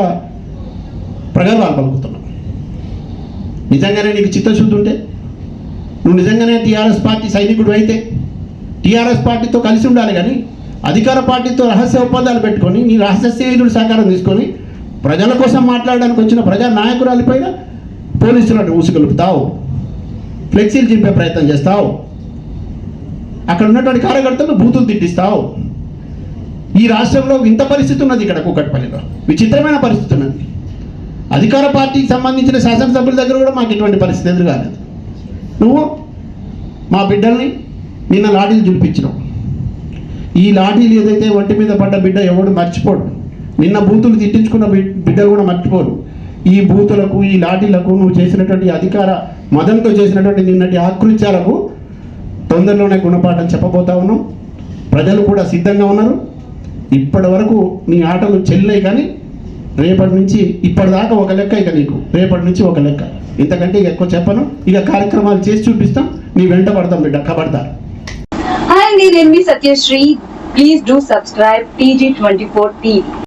ప్రగల్భాలు పలుకుతున్నావు? నిజంగానే నీకు చిత్తశుద్ధి ఉంటే, నువ్వు నిజంగానే టీఆర్ఎస్ పార్టీ సైనికుడు అయితే టీఆర్ఎస్ పార్టీతో కలిసి ఉండాలి, కానీ అధికార పార్టీతో రహస్య ఒప్పందాలు పెట్టుకొని నీ రహస్యయుడు సహకారం తీసుకొని ప్రజల కోసం మాట్లాడడానికి వచ్చిన ప్రజా నాయకురాలిపైన పోలీసులను ఊసుగలుపుతావు, ఫ్లెక్సీలు చింపే ప్రయత్నం చేస్తావు, అక్కడ ఉన్నటువంటి కార్యకర్తలను బూతులు తిట్టిస్తావు. ఈ రాష్ట్రంలో ఇంత పరిస్థితి ఉన్నది, ఇక్కడ కూకట్పల్లిలో విచిత్రమైన పరిస్థితి ఉన్నది. అధికార పార్టీకి సంబంధించిన శాసనసభ్యుల దగ్గర కూడా మాకు ఇటువంటి పరిస్థితి ఎదురు కాలేదు. నువ్వు మా బిడ్డల్ని నిన్న లాఠీలు చూపించినావు. ఈ లాఠీలు ఏదైతే ఒంటి మీద పడ్డ బిడ్డ ఎవడు మర్చిపోడు, నిన్న బూతులు తిట్టించుకున్న బిడ్డ కూడా మర్చిపోడు. ఈ బూతులకు, ఈ లాఠీలకు, నువ్వు చేసినటువంటి అధికార మదంతో చేసినటువంటి నిన్నటి ఆకృత్యాలకు తొందరలోనే గుణపాఠం చెప్పబోతా ఉన్నాం. ప్రజలు కూడా సిద్ధంగా ఉన్నారు. ఇప్పటి వరకు నీ ఆటలు చెల్లై, కానీ రేపటి నుంచి ఇప్పటిదాకా ఒక లెక్క, ఇక నీకు రేపటి నుంచి ఒక లెక్క. ఇంతకంటే ఎక్కువ చెప్పను. ఇక కార్యక్రమాలు చేసి చూపిస్తాం, నీ వెంట పడతాం బిడ్డ, ఖబర్దార్. Hi, నేను Satyasri. Please do subscribe TG24 TV.